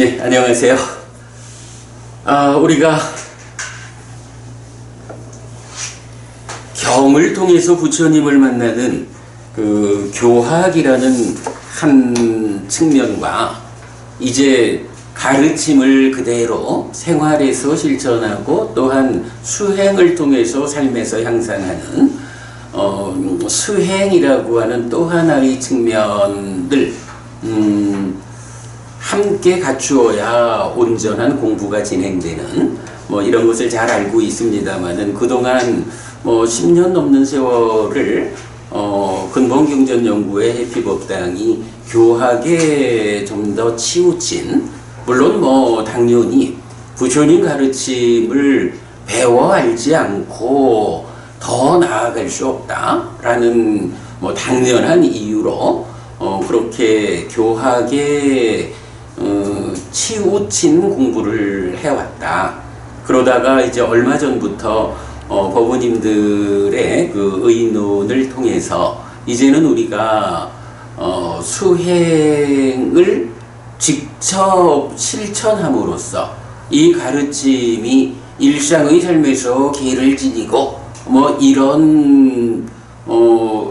네, 안녕하세요. 우리가 경을 통해서 부처님을 만나는 그 교학이라는 한 측면과 이제 가르침을 그대로 생활에서 실천하고 또한 수행을 통해서 삶에서 향상하는 수행이라고 하는 또 하나의 측면들 함께 갖추어야 온전한 공부가 진행되는 이런 것을 잘 알고 있습니다만은 그동안 10년 넘는 세월을 근본경전연구회 해피법당이 교학에 좀 더 치우친, 물론 당연히 부처님 가르침을 배워 알지 않고 더 나아갈 수 없다라는 당연한 이유로 그렇게 교학에 치우친 공부를 해왔다. 그러다가 이제 얼마 전부터 법원님들의 그 의논을 통해서 이제는 우리가 수행을 직접 실천함으로써 이 가르침이 일상의 삶에서 기를 지니고 이런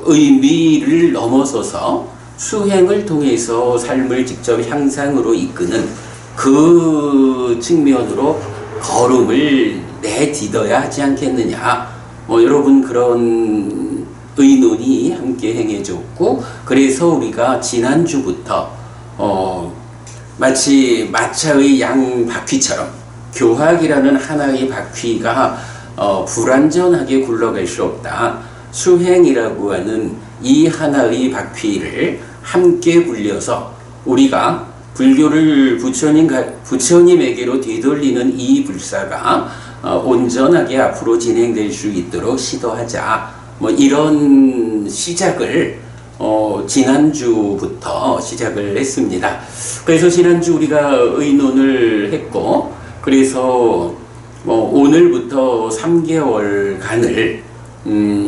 의미를 넘어서서 수행을 통해서 삶을 직접 향상으로 이끄는 그 측면으로 걸음을 내딛어야 하지 않겠느냐. 여러분 그런 의논이 함께 행해졌고, 그래서 우리가 지난주부터 마치 마차의 양 바퀴처럼 교학이라는 하나의 바퀴가 불완전하게 굴러갈 수 없다. 수행이라고 하는 이 하나의 바퀴를 함께 굴려서 우리가 불교를 부처님에게로 되돌리는 이 불사가 온전하게 앞으로 진행될 수 있도록 시도하자. 이런 시작을 지난주부터 시작을 했습니다. 그래서 지난주 우리가 의논을 했고, 그래서 오늘부터 3개월간을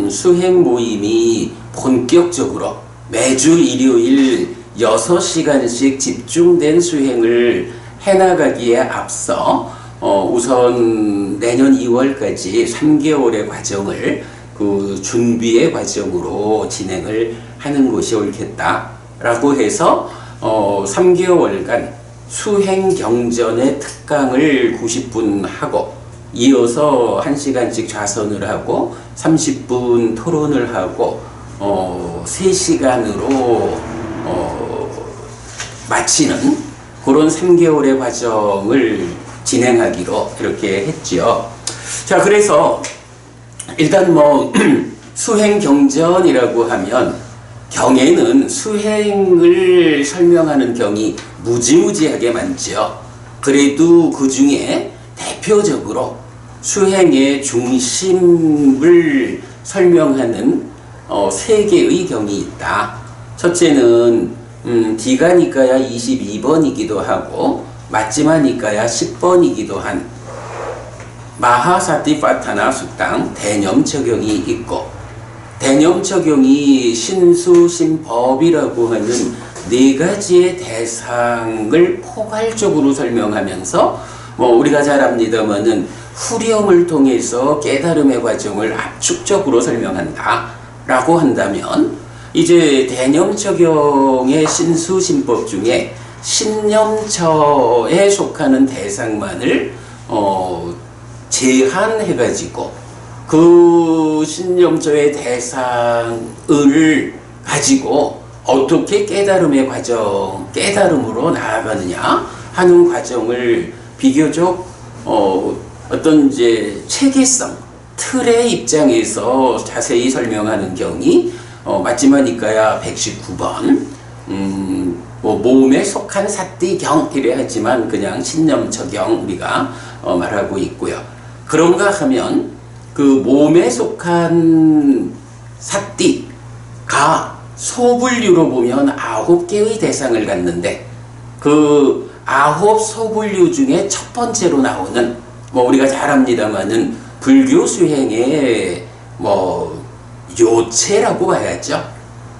수행 모임이 본격적으로 매주 일요일 6시간씩 집중된 수행을 해나가기에 앞서 우선 내년 2월까지 3개월의 과정을 그 준비의 과정으로 진행을 하는 것이 옳겠다라고 해서 3개월간 수행 경전의 특강을 90분 하고 이어서 1시간씩 좌선을 하고 30분 토론을 하고 3시간으로 마치는 그런 3개월의 과정을 진행하기로 이렇게 했죠. 자, 그래서 일단 수행 경전이라고 하면 경에는 수행을 설명하는 경이 무지무지하게 많죠. 그래도 그 중에 대표적으로 수행의 중심을 설명하는 3개의 경이 있다. 첫째는 디가니까야 22번이기도 하고 마지마니까야 10번이기도 한 마하사티파타나 숙당 대념처경이 있고, 대념처경이 신수신법이라고 하는 4가지의 대상을 포괄적으로 설명하면서 우리가 잘 압니다마는 후렴을 통해서 깨달음의 과정을 압축적으로 설명한다 라고 한다면, 이제 대념처경의 신수신법 중에 신념처에 속하는 대상만을 제한해가지고 그 신념처의 대상을 가지고 어떻게 깨달음의 과정, 깨달음으로 나아가느냐 하는 과정을 비교적 어떤 이제 체계성, 틀의 입장에서 자세히 설명하는 경이 마지막이니까야 119번, 몸에 속한 사띠경 이래 하지만 그냥 신념처경 우리가 말하고 있고요. 그런가 하면 그 몸에 속한 사띠가 소분류로 보면 9개의 대상을 갖는데, 그 9 소분류 중에 첫 번째로 나오는 우리가 잘 압니다마는 불교 수행의 요체라고 봐야죠.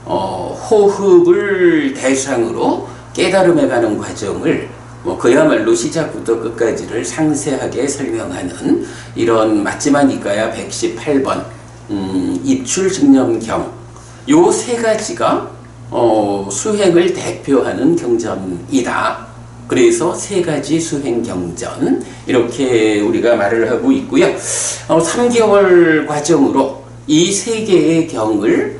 호흡을 대상으로 깨달음에 가는 과정을 뭐 그야말로 시작부터 끝까지를 상세하게 설명하는 이런 맞지만 이과야 118번 입출증념경 요 세 가지가 수행을 대표하는 경전이다. 그래서 세 가지 수행 경전 이렇게 우리가 말을 하고 있고요. 3개월 과정으로 이 세 개의 경을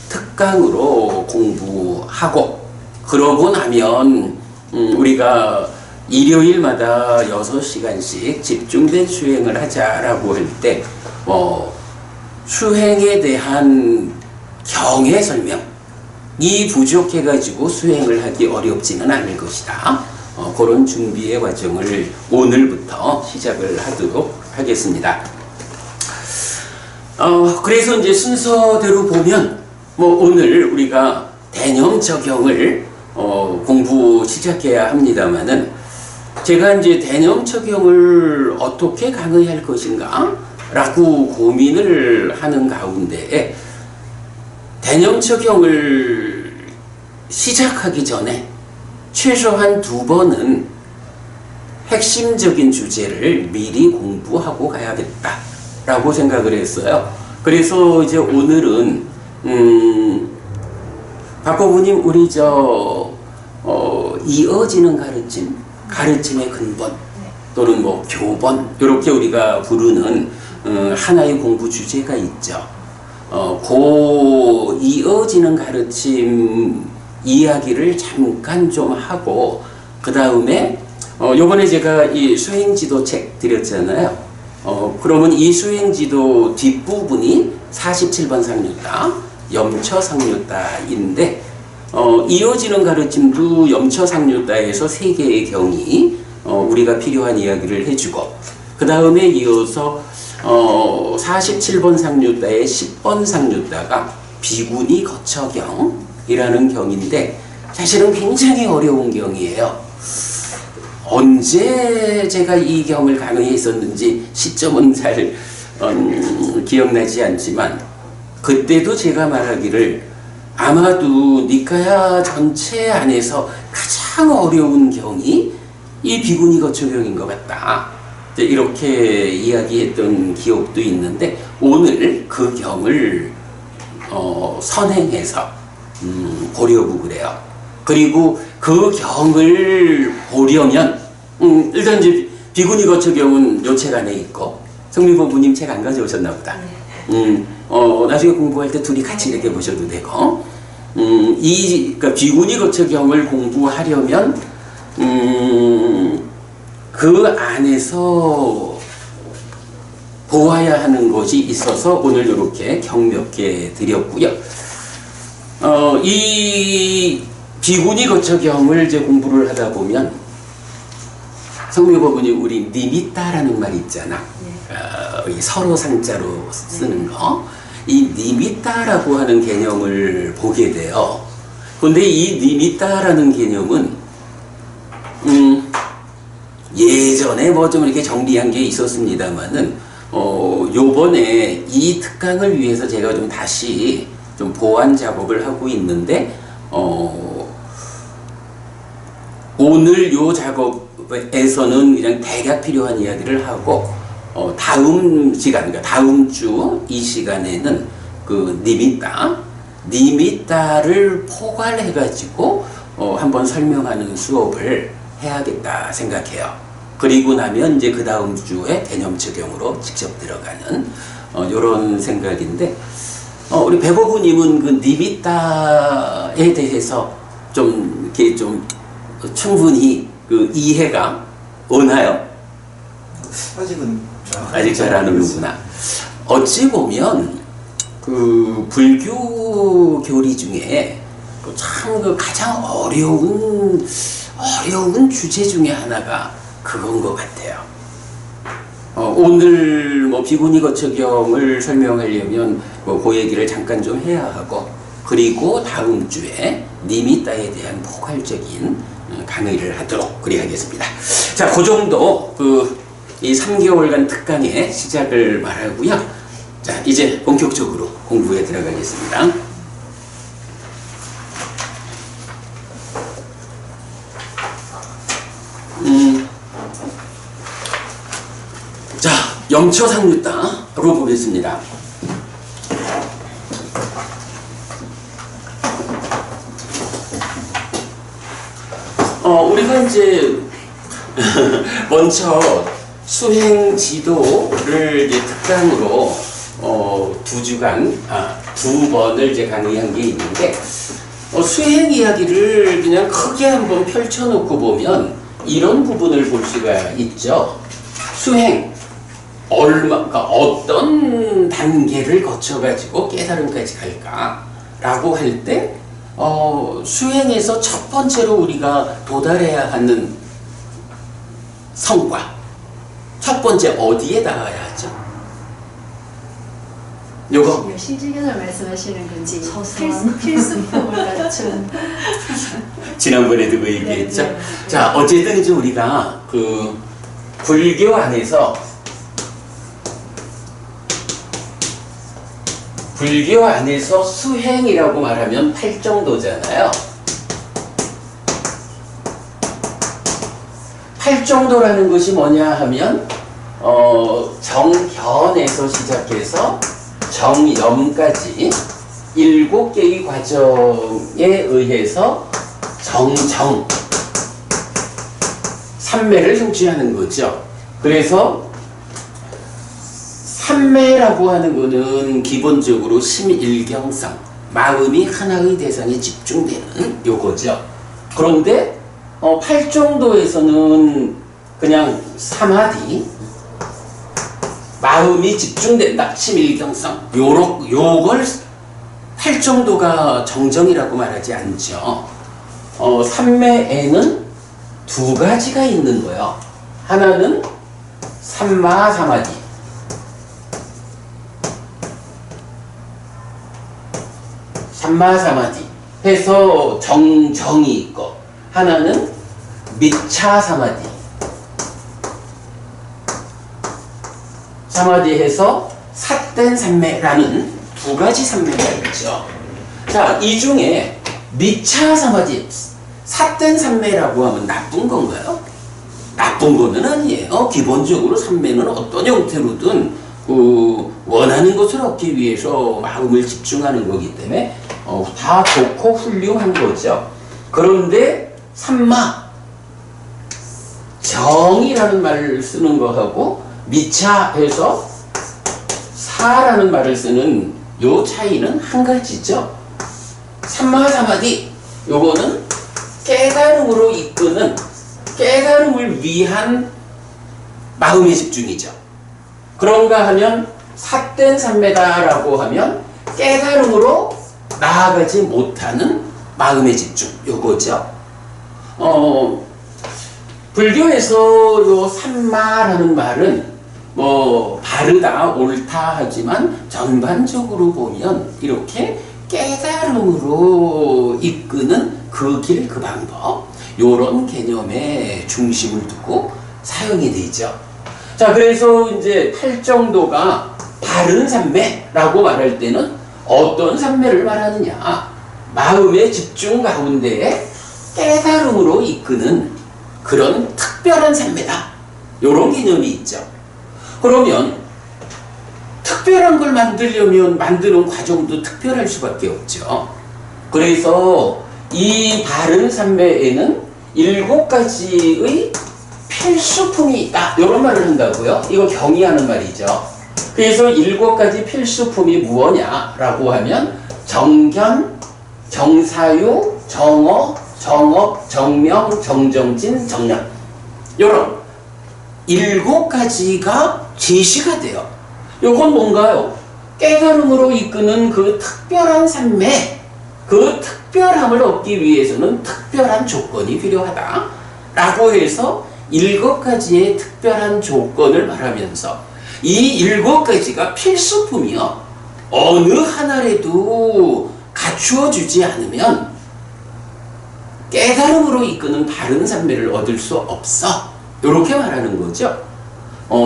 특강으로 공부하고 그러고 나면 우리가 일요일마다 6시간씩 집중된 수행을 하자라고 할 때 수행에 대한 경의 설명 이 부족해가지고 수행을 하기 어렵지는 않을 것이다. 그런 준비의 과정을 오늘부터 시작을 하도록 하겠습니다. 그래서 이제 순서대로 보면 오늘 우리가 대념 적용을 공부 시작해야 합니다만은 제가 이제 대념 적용을 어떻게 강의할 것인가 라고 고민을 하는 가운데 대념 적용을 시작하기 전에 최소한 2번은 핵심적인 주제를 미리 공부하고 가야겠다 라고 생각을 했어요. 그래서 이제 오늘은 박고부님 우리 이어지는 가르침의 근본 또는 교본 이렇게 우리가 부르는 하나의 공부 주제가 있죠. 그 이어지는 가르침 이야기를 잠깐 좀 하고 그 다음에 요번에 제가 이 수행지도 책 드렸잖아요. 그러면 이 수행지도 뒷부분이 47번 상류다, 염처상류다인데 이어지는 가르침도 염처상류다에서 3개의 경이 우리가 필요한 이야기를 해주고 그 다음에 이어서 47번 상류다의 10번 상류다가 비구니 거처경이라는 경인데 사실은 굉장히 어려운 경이에요. 언제 제가 이 경을 강의했었는지 시점은 잘 기억나지 않지만 그때도 제가 말하기를 아마도 니카야 전체 안에서 가장 어려운 경이 이 비구니 거처경인 것 같다. 이렇게 이야기했던 기억도 있는데 오늘 그 경을 선행해서 보려고 그래요. 그리고 그 경을 보려면 일단 이제 비구니 거처경은 요 책 안에 있고 성미보 부님 책 안 가져오셨나 보다. 나중에 공부할 때 둘이 같이 이렇게 보셔도 되고 그러니까 비구니 거처경을 공부하려면 그 안에서 보아야 하는 것이 있어서 오늘 이렇게 경 몇 개 드렸고요. 이 비구니 거처경을 이제 공부를 하다 보면 성묘법은이 우리 니미따라는 말이 있잖아. 이 서로 상자로 쓰는 거. 이 니미따라고 하는 개념을 보게 돼요. 근데 이 니미따라는 개념은 예전에 좀 이렇게 정리한 게 있었습니다만은 요번에 이 특강을 위해서 제가 좀 다시 좀 보완 작업을 하고 있는데 오늘 요 작업에서는 그냥 대략 필요한 이야기를 하고 다음 시간, 그러니까 다음 주 이 시간에는 그 니미따를 포괄해 가지고 한번 설명하는 수업을 해야겠다 생각해요. 그리고 나면 이제 그 다음 주에 개념 적용으로 직접 들어가는 요런 생각인데 우리 백오부님은 그 니미따에 대해서 좀 이렇게 좀 충분히 그 이해가 오나요? 아직 잘 안 오는구나. 어찌 보면 그 불교 교리 중에 참 그 가장 어려운 주제 중에 하나가 그건 것 같아요. 오늘 비구니 거처경을 설명하려면 그 얘기를 잠깐 좀 해야 하고 그리고 다음 주에 니미따에 대한 포괄적인 강의를 하도록 그리하겠습니다. 자, 그 정도 이 3개월간 특강의 시작을 말하고요. 자, 이제 본격적으로 공부에 들어가겠습니다. 염초상류따로 보겠습니다. 우리가 이제 먼저 수행 지도를 이제 특강으로 두 번을 이제 강의한 게 있는데, 수행 이야기를 그냥 크게 한번 펼쳐놓고 보면 이런 부분을 볼 수가 있죠. 수행, 그러니까 어떤 단계를 거쳐가지고 깨달음까지 갈까라고 할 때, 수행에서 첫 번째로 우리가 도달해야 하는 성과, 첫 번째 어디에 닿아야 하죠? 요거 실질견을 말씀하시는 건지 필수품을 갖춘 지난번에도 그 얘기했죠. 네. 자, 어쨌든 이제 우리가 그 불교 안에서 수행이라고 말하면 팔정도잖아요. 팔정도라는 것이 뭐냐 하면 정견에서 시작해서 정염까지 7개의 과정에 의해서 정정, 삼매를 성취하는 거죠. 그래서 삼매라고 하는 거는 기본적으로 심일경성, 마음이 하나의 대상에 집중되는 요거죠. 그런데 팔정도에서는 그냥 사마디, 마음이 집중된다, 심일경성, 요걸 팔정도가 정정이라고 말하지 않죠. 삼매에는 두 가지가 있는 거예요. 하나는 삼마사마디, 삼마사마디 해서 정정이 있고, 하나는 미차사마디, 사마디해서 삿된 삼매라는 두 가지 삼매가 있죠. 자, 이 중에 미차사마디, 삿된 삼매라고 하면 나쁜 건가요? 나쁜 거는 아니에요. 기본적으로 삼매는 어떤 형태로든 원하는 것을 얻기 위해서 마음을 집중하는 거기 때문에 다 좋고 훌륭한 거죠. 그런데 삼마, 정이라는 말을 쓰는 거하고 미차해서 사라는 말을 쓰는 요 차이는 한 가지죠. 삼마사마디, 요거는 깨달음으로 이끄는, 깨달음을 위한 마음의 집중이죠. 그런가 하면 삿된 삼매다라고 하면 깨달음으로 나아가지 못하는 마음의 집중, 요거죠. 불교에서 요 삼마라는 말은 바르다, 옳다 하지만 전반적으로 보면 이렇게 깨달음으로 이끄는 그 길, 그 방법, 요런 개념에 중심을 두고 사용이 되죠. 자, 그래서 이제 팔정도가 바른 삼매라고 말할 때는 어떤 삼매를 말하느냐? 마음의 집중 가운데에 깨달음으로 이끄는 그런 특별한 삼매다, 요런 개념이 있죠. 그러면 특별한 걸 만들려면 만드는 과정도 특별할 수밖에 없죠. 그래서 이 바른 삼매에는 7가지의 필수품이 있다, 이런 말을 한다고요. 이거 경의하는 말이죠. 그래서 7가지 필수품이 무엇냐라고 하면 정견, 정사유, 정어, 정업, 정명, 정정진, 정량, 이런 7가지가 제시가 돼요. 이건 뭔가요? 깨달음으로 이끄는 그 특별한 삶에, 그 특별함을 얻기 위해서는 특별한 조건이 필요하다 라고 해서 7가지의 특별한 조건을 말하면서 이 7가지가 필수품이요, 어느 하나라도 갖추어 주지 않으면 깨달음으로 이끄는 바른 삼매를 얻을 수 없어, 이렇게 말하는 거죠.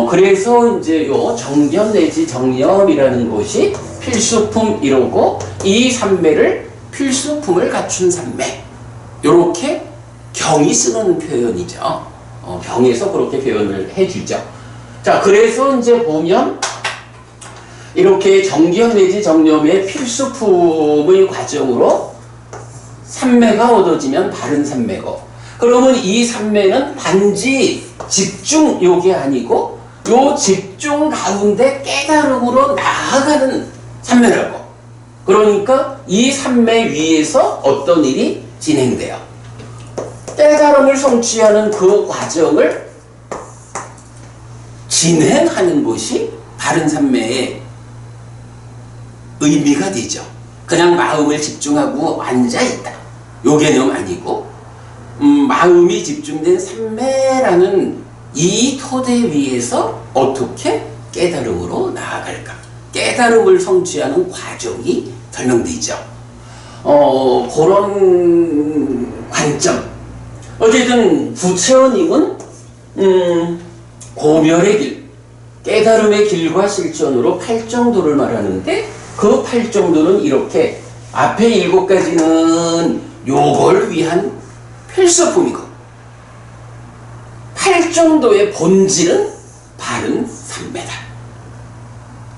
그래서 이제 요 정견 내지 정념이라는 것이 필수품이라고, 이 삼매를 필수품을 갖춘 삼매, 요렇게 경이 쓰는 표현이죠. 경에서 그렇게 표현을 해주죠. 자, 그래서 이제 보면 이렇게 정기염 내지 정염의 필수품의 과정으로 산매가 얻어지면 바른 산매고, 그러면 이 산매는 단지 집중 요게 아니고 요 집중 가운데 깨달음으로 나아가는 산매라고. 그러니까 이 산매 위에서 어떤 일이 진행돼요. 깨달음을 성취하는 그 과정을 진행하는 것이 바른 산매의 의미가 되죠. 그냥 마음을 집중하고 앉아있다, 요 개념 아니고, 마음이 집중된 산매라는 이 토대 위에서 어떻게 깨달음으로 나아갈까, 깨달음을 성취하는 과정이 설명되죠. 그런 관점. 어쨌든 부처님은 고멸의 길, 깨달음의 길과 실천으로 8정도를 말하는데, 그 8정도는 이렇게 앞에 7가지는 요걸 위한 필수품이고, 8정도의 본질은 바른 산매다.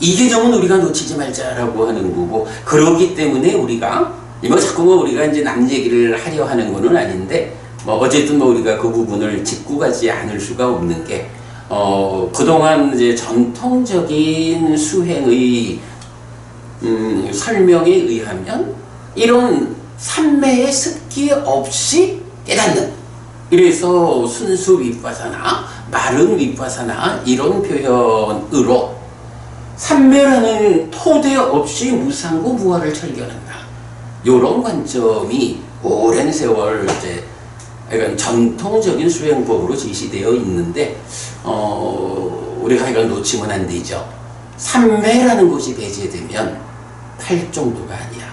이 개념은 우리가 놓치지 말자라고 하는 거고, 그러기 때문에 우리가 자꾸 우리가 이제 남 얘기를 하려 하는 거는 아닌데, 어쨌든 우리가 그 부분을 짚고 가지 않을 수가 없는 게, 그동안 이제 전통적인 수행의 설명에 의하면 이런 산매의 습기 없이 깨닫는, 이래서 순수 위파사나 마른 위파사나 이런 표현으로 산매라는 토대 없이 무상고 무아를 철견한다, 이런 관점이 오랜 세월 이제 약간 전통적인 수행법으로 제시되어 있는데, 우리가 이걸 놓치면 안 되죠. 산매라는 것이 배제되면 8정도가 아니야.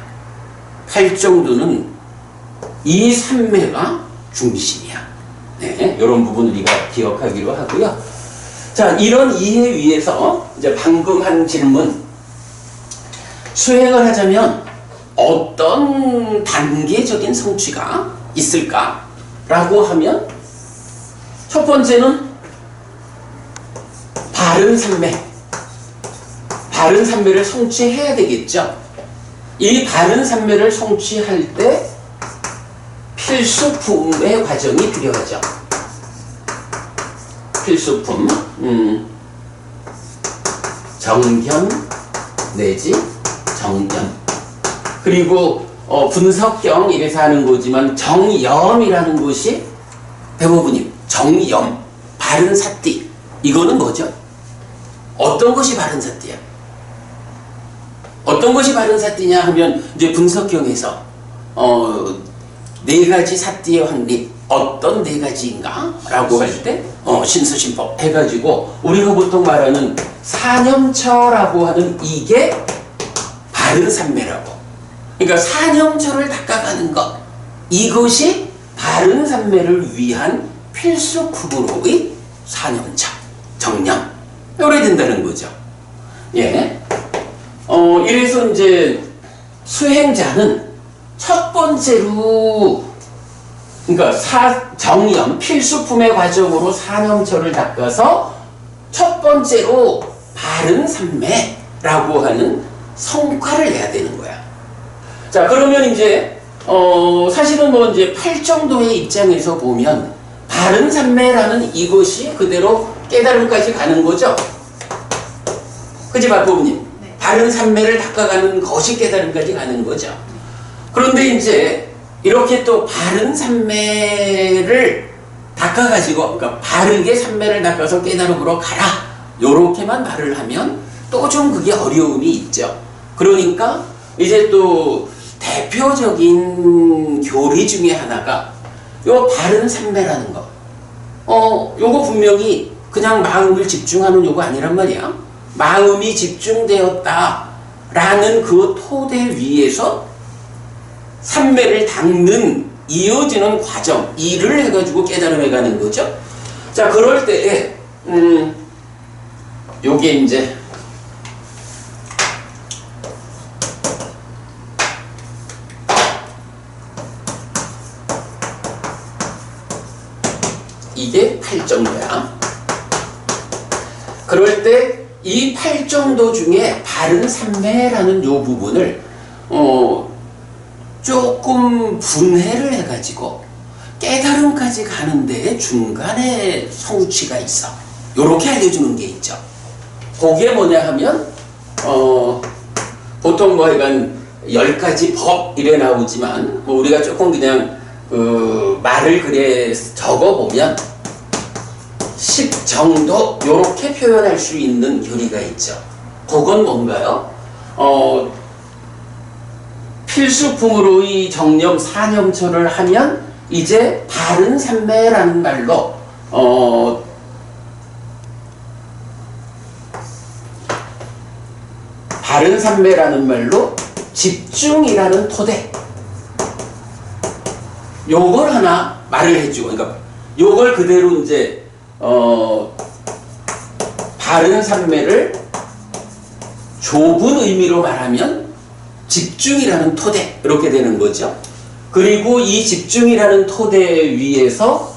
8정도는 이 산매가 중심이야. 네, 이런 부분 우리가 기억하기로 하고요. 자, 이런 이해 위에서 이제 방금 한 질문, 수행을 하자면 어떤 단계적인 성취가 있을까라고 하면, 첫 번째는 바른 산매, 바른 산매를 성취해야 되겠죠. 이 바른 산매를 성취할 때 필수품의 과정이 필요하죠. 필수품, 정견 내지 정견. 그리고 분석경 이래서 하는 거지만 정염이라는 것이 대부분이 정염, 바른 사띠. 이거는 뭐죠? 어떤 것이 바른 사띠야? 어떤 것이 바른 사띠냐 하면 이제 분석경에서 네 가지 사띠의 확립, 어떤 네 가지인가? 라고 할 때 신수신법 해가지고 우리가 보통 말하는 사념처라고 하는 이게 바른 산매라고. 그러니까 사념처를 닦아가는 것, 이것이 바른 산매를 위한 필수품으로의 사념처, 정념, 요래 된다는 거죠. 예. 이래서 이제 수행자는 첫 번째로, 그러니까 정념, 필수품의 과정으로 사념처를 닦아서 첫 번째로 바른 산매라고 하는 성과를 내야 되는 거야. 자, 그러면 이제 사실은 이제 8정도의 입장에서 보면 바른 산매라는 이것이 그대로 깨달음까지 가는 거죠. 그지, 박부모님? 네. 바른 산매를 닦아가는 것이 깨달음까지 가는 거죠. 그런데 이제 이렇게 또 바른 산매를 닦아가지고, 그러니까 바르게 산매를 닦아서 깨달음으로 가라, 요렇게만 말을 하면 또 좀 그게 어려움이 있죠. 그러니까 이제 또 대표적인 교리 중에 하나가 요 바른 산매라는 거. 요거 분명히 그냥 마음을 집중하는 요거 아니란 말이야. 마음이 집중되었다라는 그 토대 위에서 산매를 닦는 이어지는 과정, 일을 해가지고 깨달음에 가는 거죠. 자, 그럴 때에 요게 이제 이게 8정도야. 그럴 때 이 팔정도 중에 바른 삼매라는 요 부분을 조금 분해를 해가지고 깨달음까지 가는데 중간에 성취가 있어. 요렇게 알려주는 게 있죠. 그게 뭐냐 하면 보통 뭐 이건 10가지 법 이래 나오지만 뭐 우리가 조금 그냥 말을 그래 적어보면 10정도 요렇게 표현할 수 있는 교리가 있죠. 그건 뭔가요? 필수품으로 이 정념 사념처를 하면 이제 바른 삼매라는 말로 바른 삼매라는 말로 집중이라는 토대 요걸 하나 말을 해주고, 그러니까 요걸 그대로 이제 바른 삼매를 좁은 의미로 말하면 집중이라는 토대 이렇게 되는 거죠. 그리고 이 집중이라는 토대 위에서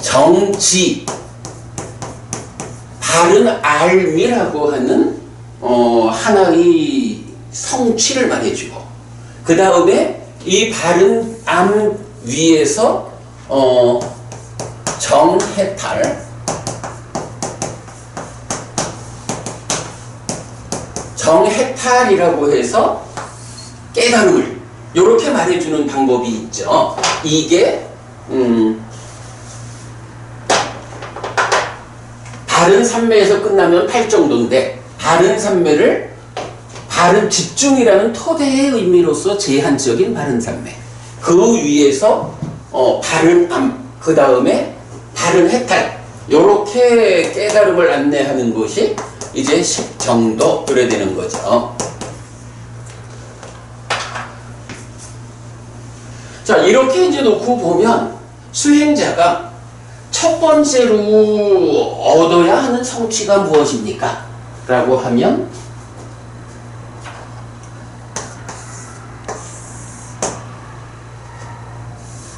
정지 바른 알미라고 하는 하나의 성취를 말해주고, 그 다음에 이 바른 암 위에서 정해탈이라고 해서 깨달음을 이렇게 말해주는 방법이 있죠. 이게 바른 삼매에서 끝나면 팔정도인데, 바른 삼매를 바른 집중이라는 토대의 의미로서 제한적인 바른 삼매, 그 위에서 바른 암, 그 다음에 바른 해탈, 요렇게 깨달음을 안내하는 것이 이제 십정도 그래 되는 거죠. 자, 이렇게 이제 놓고 보면 수행자가 첫 번째로 얻어야 하는 성취가 무엇입니까? 라고 하면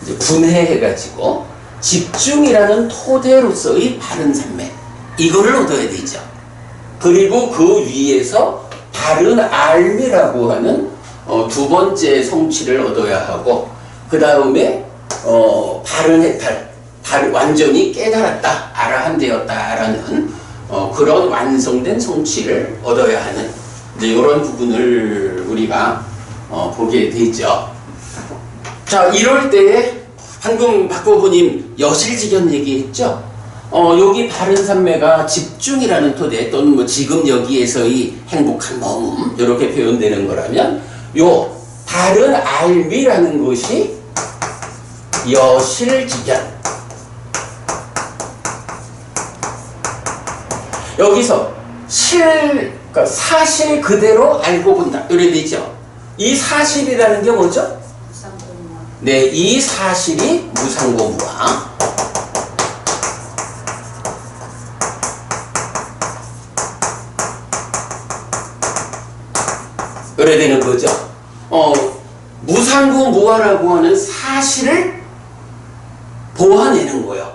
이제 분해해가지고 집중이라는 토대로서의 바른 삼매, 이거를 얻어야 되죠. 그리고 그 위에서 바른 알미라고 하는 두 번째 성취를 얻어야 하고, 그 다음에 바른 해탈, 완전히 깨달았다, 아라한되었다라는 그런 완성된 성취를 얻어야 하는 이제 이런 부분을 우리가 보게 되죠. 자, 이럴 때에 방금 박 후보님 여실직연 얘기했죠. 여기 바른 삼매가 집중이라는 토대, 또는 뭐 지금 여기에서의 행복한 머움 이렇게 표현되는 거라면, 요 바른 알미라는 것이 여실직연. 여기서 그러니까 사실 그대로 알고 본다 이래 되죠. 이 사실이라는 게 뭐죠? 무상고무화. 네, 이 사실이 무상고무화. 그래 되는 거죠. 무상고무화라고 하는 사실을 보아내는 거예요.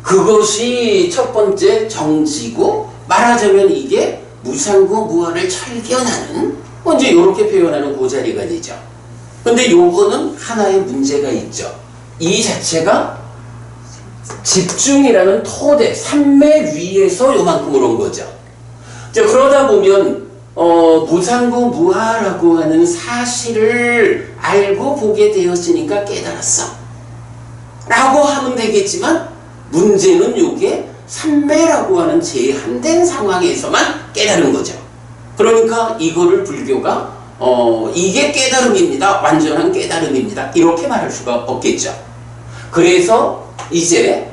그것이 첫 번째 정지고, 말하자면 이게 무상고무화를 철견하는, 이제 이렇게 표현하는 그 자리가 되죠. 근데 요거는 하나의 문제가 있죠. 이 자체가 집중이라는 토대, 삼매 위에서 요만큼을 온 거죠. 자, 그러다 보면 무상고무화라고 하는 사실을 알고 보게 되었으니까 깨달았어 라고 하면 되겠지만, 문제는 요게 삼매라고 하는 제한된 상황에서만 깨달은 거죠. 그러니까 이거를 불교가 이게 깨달음입니다, 완전한 깨달음입니다, 이렇게 말할 수가 없겠죠. 그래서 이제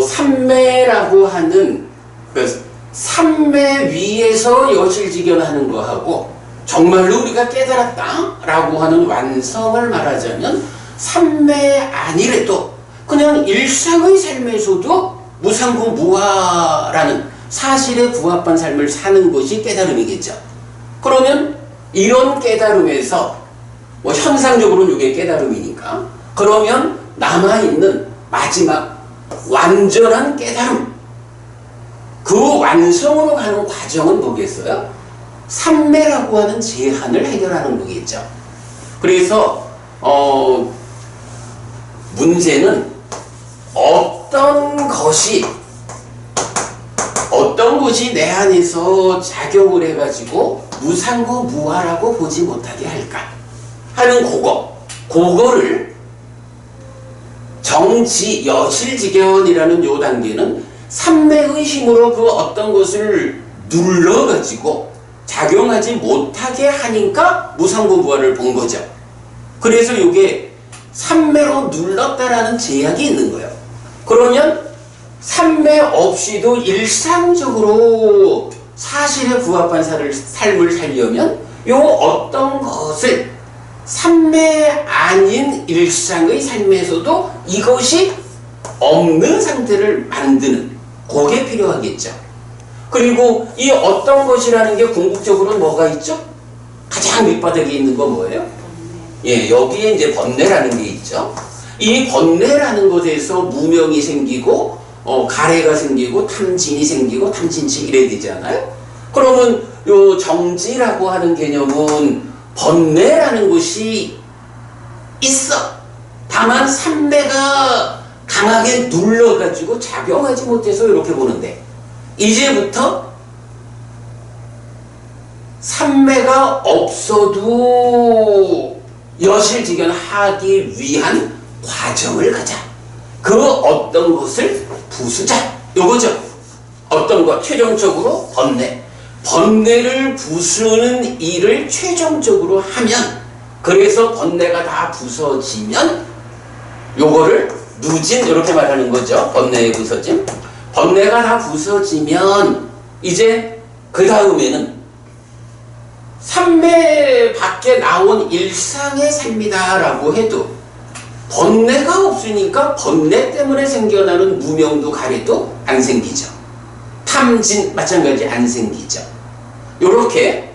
삼매라고 하는 그 삼매 위에서 여실직연하는 거하고, 정말로 우리가 깨달았다 라고 하는 완성을 말하자면 삼매 아니래도 그냥 일상의 삶에서도 무상고무화라는 사실에 부합한 삶을 사는 것이 깨달음이겠죠. 그러면 이런 깨달음에서 현상적으로는 이게 깨달음이니까, 그러면 남아있는 마지막 완전한 깨달음, 그 완성으로 가는 과정은 뭐겠어요? 삼매라고 하는 제한을 해결하는 거겠죠. 그래서 문제는 어떤 것이 내 안에서 작용을 해가지고 무상고 무아라고 보지 못하게 할까 하는 그거를 정지 여실지견이라는 요 단계는 삼매의 힘으로 그 어떤 것을 눌러가지고 작용하지 못하게 하니까 무상고 무아를 본 거죠. 그래서 이게 삼매로 눌렀다라는 제약이 있는 거예요. 그러면 삼매 없이도 일상적으로 사실에 부합한 삶을 살려면 요 어떤 것을 삼매 아닌 일상의 삶에서도 이것이 없는 상태를 만드는 그게 필요하겠죠. 그리고 이 어떤 것이라는 게 궁극적으로는 뭐가 있죠? 가장 밑바닥에 있는 건 뭐예요? 예, 여기에 이제 번뇌라는 게 있죠. 이 번뇌라는 것에서 무명이 생기고 가래가 생기고 탐진이 생기고 탐진치 이래야 되잖아요. 그러면 요 정지라고 하는 개념은 번뇌라는 것이 있어. 다만 삼매가 강하게 눌러가지고 작용하지 못해서 이렇게 보는데, 이제부터 삼매가 없어도 여실지견하기 위한 과정을 가자. 그 어떤 것을 부수자. 요거죠. 어떤 것, 최종적으로 번뇌를 부수는 일을 최종적으로 하면, 그래서 번뇌가 다 부서지면 요거를 누진 이렇게 말하는 거죠. 번뇌의 부서짐. 번뇌가 다 부서지면 이제 그 다음에는 삼매 밖에 나온 일상의 삶이다라고 해도 번뇌가 없으니까 번뇌 때문에 생겨나는 무명도 가래도 안 생기죠. 탐진 마찬가지 안 생기죠. 요렇게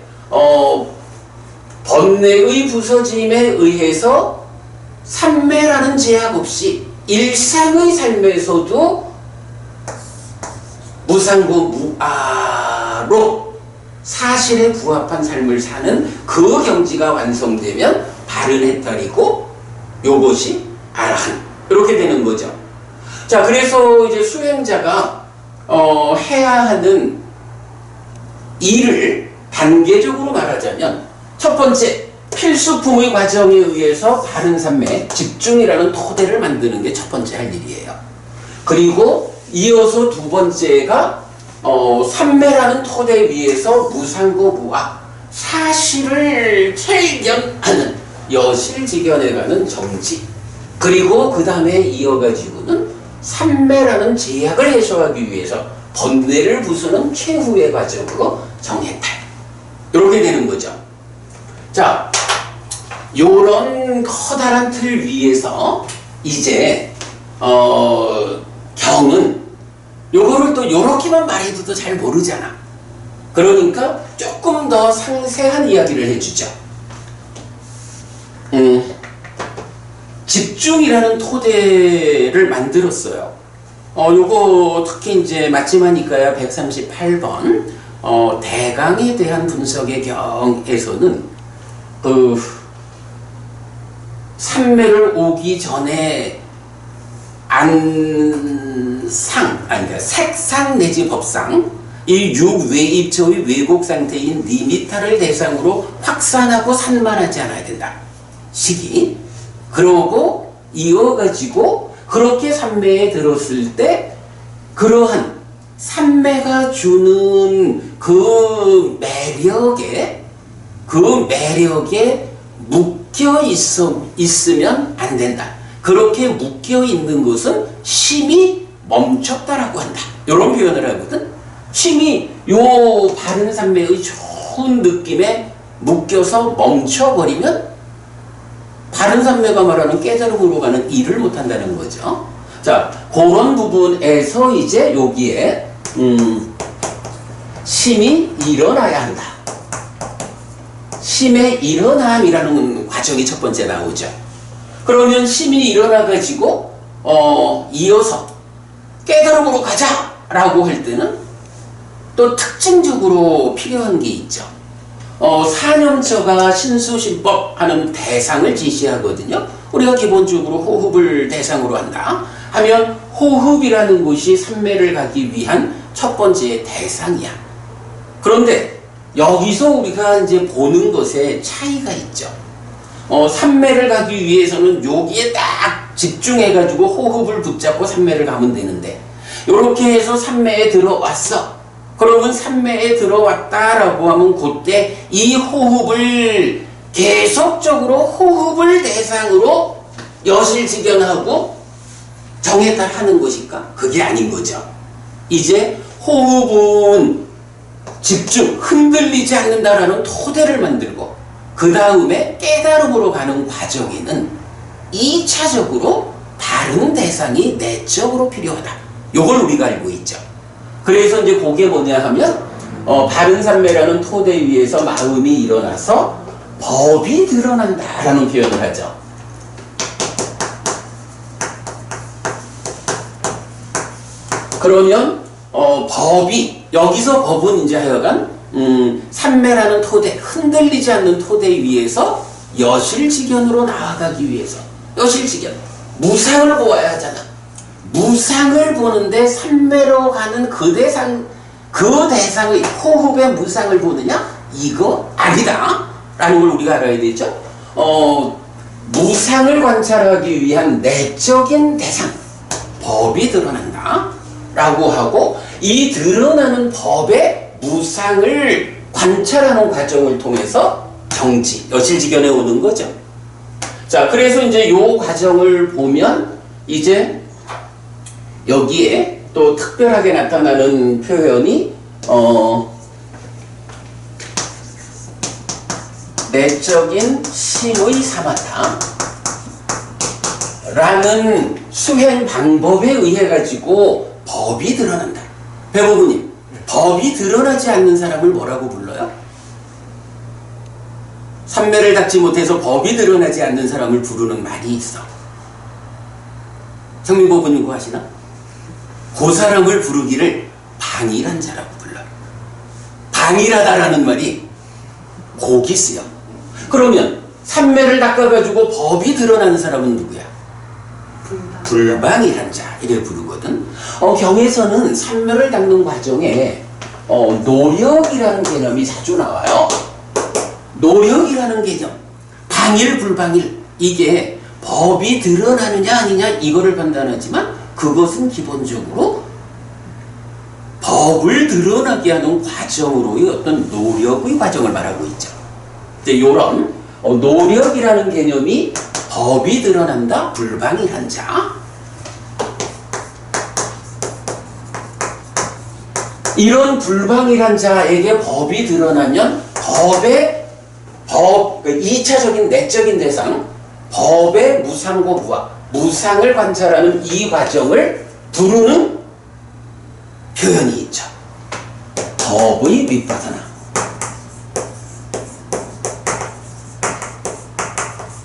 번뇌의 부서짐에 의해서 삼매라는 제약 없이 일상의 삶에서도 무상고 무아로 사실에 부합한 삶을 사는 그 경지가 완성되면 바른 해탈이고 요것이 아라한 이렇게 되는 거죠. 자, 그래서 이제 수행자가 해야 하는 일을 단계적으로 말하자면 첫 번째 필수품의 과정에 의해서 바른 삼매 집중이라는 토대를 만드는 게 첫 번째 할 일이에요. 그리고 이어서 두 번째가 삼매라는 토대 위에서 무상고 무아 사실을 체견하는 여실지견에 가는 정지, 그리고 그 다음에 이어가지고는 삼매라는 제약을 해소하기 위해서 번뇌를 부수는 최후의 과정으로 정해탈 이렇게 되는 거죠. 자, 요런 커다란 틀 위에서 이제 경은 요거를 또 요렇게만 말해도 잘 모르잖아. 그러니까 조금 더 상세한 이야기를 해주죠. 집중이라는 토대를 만들었어요. 요거 특히 이제 마지막이니까야 138번 대강에 대한 분석의 경에서는 삼매를 오기 전에 그러니까 색상 내지 법상 이 육외입처의 왜곡 상태인 니미타를 대상으로 확산하고 산만하지 않아야 된다. 시기. 그러고 이어가지고 그렇게 삼매에 들었을 때 그러한 삼매가 주는 그 매력에 묶여 있으면 안 된다. 그렇게 묶여 있는 것은 심이 멈췄다라고 한다. 이런 표현을 하거든. 심이 요 바른 삼매의 좋은 느낌에 묶여서 멈춰버리면 바른 삼매가 말하는 깨달음으로 가는 일을 못한다는 거죠. 자, 그런 부분에서 이제 여기에 심이 일어나야 한다. 심의 일어남이라는 과정이 첫 번째 나오죠. 그러면 심이 일어나가지고 이어서 깨달음으로 가자라고 할 때는 또 특징적으로 필요한 게 있죠. 사념처가 신수신법 하는 대상을 지시하거든요. 우리가 기본적으로 호흡을 대상으로 한다 하면 호흡이라는 것이 삼매를 가기 위한 첫 번째 대상이야. 그런데 여기서 우리가 이제 보는 것에 차이가 있죠. 삼매를 가기 위해서는 여기에 딱 집중해가지고 호흡을 붙잡고 삼매를 가면 되는데, 이렇게 해서 삼매에 들어왔어. 그러면 삼매에 들어왔다라고 하면 그때 이 호흡을 계속적으로 호흡을 대상으로 여실직연하고 정에 따라 하는 것일까? 그게 아닌 거죠. 이제 호흡은 집중, 흔들리지 않는다라는 토대를 만들고 그 다음에 깨달음으로 가는 과정에는 2차적으로 다른 대상이 내적으로 필요하다. 요걸 우리가 알고 있죠. 그래서 이제 그게 뭐냐 하면 바른 삼매라는 토대 위에서 마음이 일어나서 법이 드러난다라는 표현을 하죠. 그러면 법이 여기서 법은 이제 하여간 삼매라는 토대, 흔들리지 않는 토대 위에서 여실직연으로 나아가기 위해서 여실직연, 무상을 보아야 하잖아. 무상을 보는데 삼매로 가는 그 대상의 호흡의 무상을 보느냐? 이거 아니다 라는 걸 우리가 알아야 되죠. 무상을 관찰하기 위한 내적인 대상, 법이 드러난다 라고 하고, 이 드러나는 법의 무상을 관찰하는 과정을 통해서 정지, 여실직연에 오는 거죠. 자, 그래서 이제 요 과정을 보면 이제 여기에 또 특별하게 나타나는 표현이 내적인 심의 사마타 라는 수행 방법에 의해 가지고 법이 드러난다. 배보부님, 법이 드러나지 않는 사람을 뭐라고 불러요? 삼매를 닦지 못해서 법이 드러나지 않는 사람을 부르는 말이 있어. 성민보부님 그거 하시나? 그 사람을 부르기를 방일한 자라고 불러요. 방일하다라는 말이 곡이 쓰여. 그러면 삼매를 닦아가지고 법이 드러나는 사람은 누구야? 불방일한 자 이래 부르거든. 경에서는 삼매를 닦는 과정에 노력이라는 개념이 자주 나와요. 노력이라는 개념, 방일 불방일, 이게 법이 드러나느냐 아니냐 이거를 판단하지만 그것은 기본적으로 법을 드러나게 하는 과정으로의 어떤 노력의 과정을 말하고 있죠. 이런 노력이라는 개념이 법이 드러난다, 불방일한 자. 이런 불방일한 자에게 법이 드러나면 법, 2차적인 내적인 대상, 법의 무상고부와 무상을 관찰하는 이 과정을 부르는 표현이 있죠. 법의 윗바사나.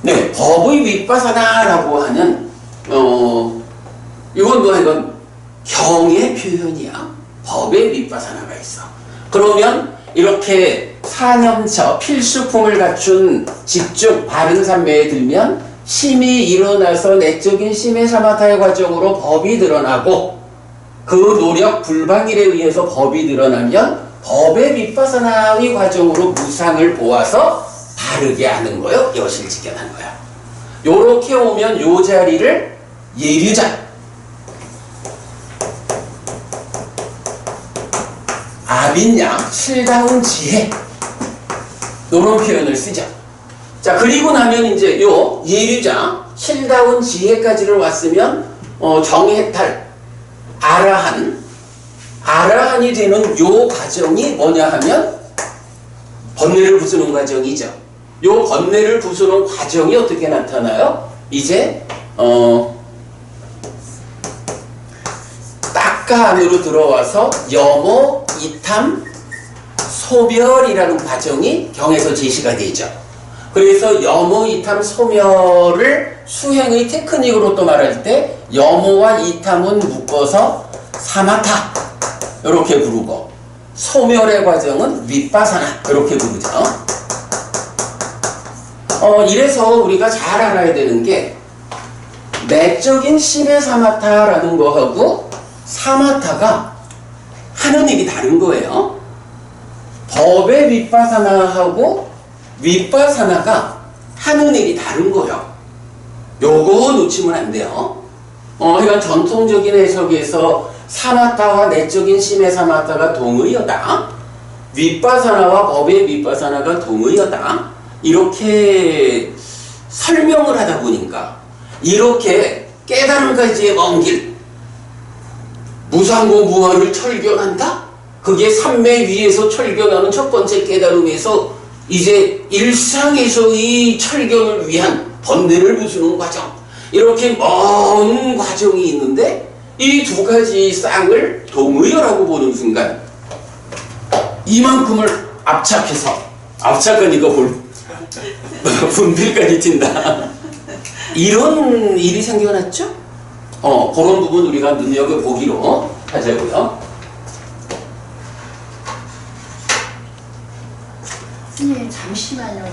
네, 법의 윗바사나라고 하는 이건 이건 경의 표현이야. 법의 윗바사나가 있어. 그러면 이렇게 사념처 필수품을 갖춘 집중 바른 삼매에 들면 심이 일어나서 내적인 심의 사마타의 과정으로 법이 드러나고, 그 노력 불방일에 의해서 법이 드러나면 법의 윗바사나의 과정으로 무상을 보아서 바르게 하는 거요. 여실직연한 거야. 요렇게 오면 요 자리를 예류자, 아빈양, 실다운 지혜, 요런 표현을 쓰죠. 자, 그리고 나면 이제 요 예류자, 실다운 지혜까지를 왔으면 정해탈, 아라한이 되는 요 과정이 뭐냐 하면 번뇌를 부수는 과정이죠. 요 번뇌를 부수는 과정이 어떻게 나타나요? 이제 딱가 안으로 들어와서 염호, 이탐, 소멸이라는 과정이 경에서 제시가 되죠. 그래서 염호, 이탐, 소멸을 수행의 테크닉으로 또 말할 때 염호와 이탐은 묶어서 사마타 이렇게 부르고, 소멸의 과정은 윗바사나 이렇게 부르죠. 이래서 우리가 잘 알아야 되는 게, 내적인 심의 사마타라는 거하고 사마타가 하는 일이 다른 거예요. 법의 윗바사나하고 윗바사나가 하는 일이 다른 거예요. 요거 놓치면 안 돼요. 그러니까 전통적인 해석에서 사마타와 내적인 심의 사마타가 동의어다, 윗바사나와 법의 윗바사나가 동의어다, 이렇게 설명을 하다 보니까 이렇게 깨달음까지의 먼 길, 무상고 무아를 철견한다? 그게 삼매 위에서 철견하는 첫 번째 깨달음에서 이제 일상에서의 철견을 위한 번뇌를 부수는 과정, 이렇게 먼 과정이 있는데, 이 두 가지 쌍을 동의어라고 보는 순간 이만큼을 압착하니까 분필까지 튄다. 이런 일이 생겨났죠? 그런 부분 우리가 눈여겨보기로 하자고요. 네, 잠시만요.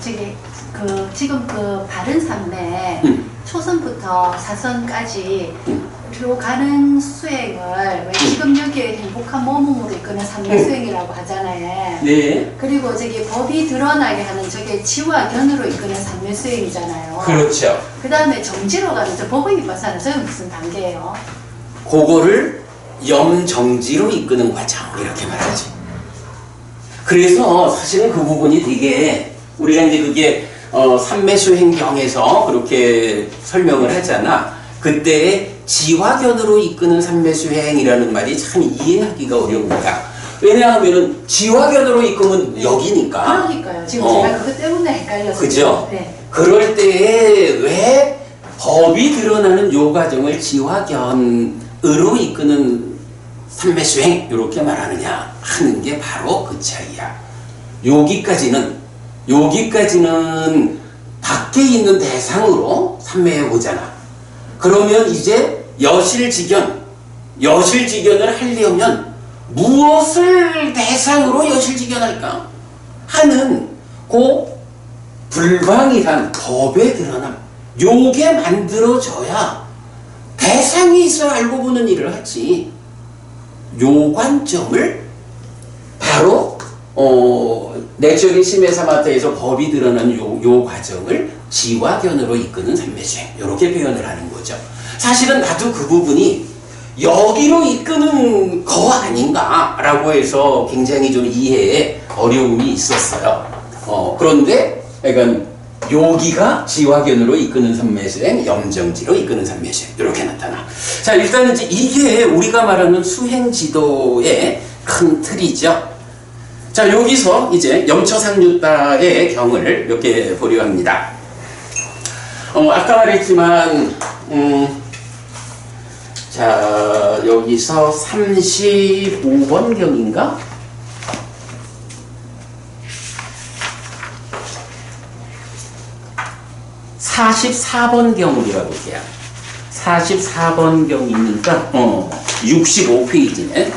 지금 그 바른 삼매 초선부터 사선까지 로 가는 수행을 왜 지금 여기에 행복한 몸으로 이끄는 삼매 수행이라고 하잖아요. 네. 그리고 법이 드러나게 하는 지와 견으로 이끄는 삼매 수행이잖아요. 그렇죠. 그 다음에 정지로 가는 법의 윗바사는 저는 무슨 단계예요? 그거를 염정지로 이끄는 과정, 이렇게 말하지. 그래서 사실은 그 부분이 되게, 우리가 이제 그게 삼매수행경에서 그렇게 설명을 하잖아. 그때 지화견으로 이끄는 삼매수행이라는 말이 참 이해하기가 어려운 거야. 왜냐하면은 지화견으로 이끄면 여기니까. 그러니까요. 지금 제가 그것 때문에 헷갈렸어요. 그죠? 네. 그럴 때에 왜 법이 드러나는 요 과정을 지화견으로 이끄는 삼매수행 이렇게 말하느냐 하는 게 바로 그 차이야. 여기까지는 밖에 있는 대상으로 삼매해 보잖아. 그러면 이제 여실지견을 하려면 무엇을 대상으로 여실지견할까 하는 그 불방이란 법에 드러남, 요게 만들어져야 대상이 있어 알고 보는 일을 하지. 요 관점을 바로 내적인 심의 사마타에서 법이 드러난 요 과정을 지화견으로 이끄는 삼매수행, 이렇게 표현을 하는 거죠. 사실은 나도 그 부분이 여기로 이끄는 거 아닌가라고 해서 굉장히 좀 이해에 어려움이 있었어요. 그런데 그러니까 여기가 지화견으로 이끄는 삼매수행, 염정지로 이끄는 삼매수행, 이렇게 나타나. 자, 일단 이제 이게 우리가 말하는 수행 지도의 큰 틀이죠. 자, 여기서 이제 염처상류다의 경을 몇 개 보려 합니다. 아까 말했지만, 자, 여기서 35번 경인가? (44번) 경을 볼게요. 44번 경이니까 65페이지네.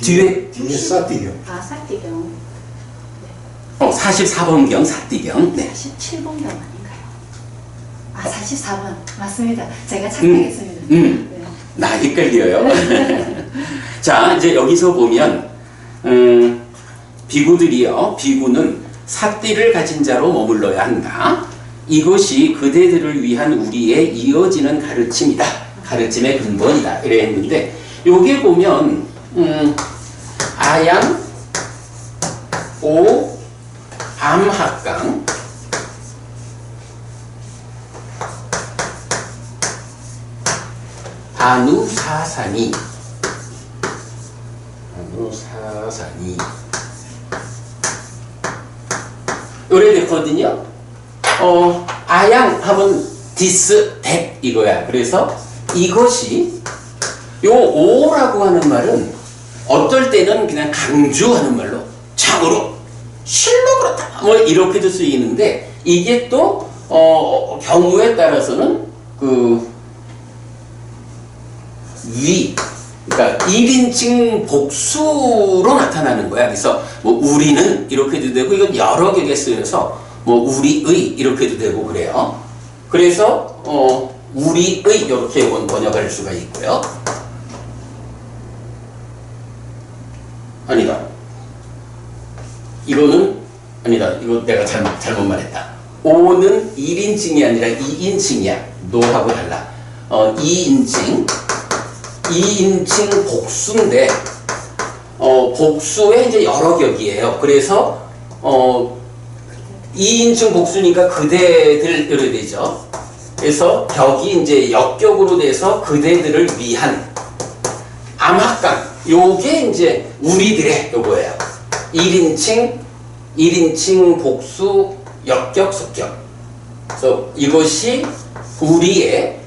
뒤에 사띠경. 사띠경. 44번경 사띠경. 네. 47번경 아닌가요? 44번 맞습니다. 제가 착각했습니다. 네. 나 헷갈려요. 자, 이제 여기서 보면 비구는 사띠를 가진 자로 머물러야 한다. 이것이 그대들을 위한 우리의 이어지는 가르침이다. 가르침의 근본이다. 이래 했는데, 여기 보면 아양, 오, 암학강, 안우사사니 요래 됐거든요. 아양 하면 디스, 뎁 이거야. 그래서 이것이 요 오라고 하는 말은 어떨 때는 그냥 강조하는 말로 참으로 실로 그렇다 뭐 이렇게도 쓰이는데 이게 또 경우에 따라서는 그러니까 1인칭 복수로 나타나는 거야. 그래서 뭐 우리는 이렇게도 되고 이건 여러 개가 쓰여서 뭐 우리의 이렇게도 되고 그래요. 그래서 우리의 이렇게 번역할 수가 있고요. 아니다. 이거는 아니다. 이거 내가 잘못 말했다. 오는 1인칭이 아니라 2인칭이야. 노하고 달라. 2인칭 복수인데 복수에 이제 여러 격이에요. 그래서 2인칭 복수니까 그대들 이렇게 되죠. 그래서 격이 이제 역격으로 돼서 그대들을 위한 암학강 요게 이제 우리들의 요거예요. 1인칭 복수 역격 속격. 그래서 이것이 우리의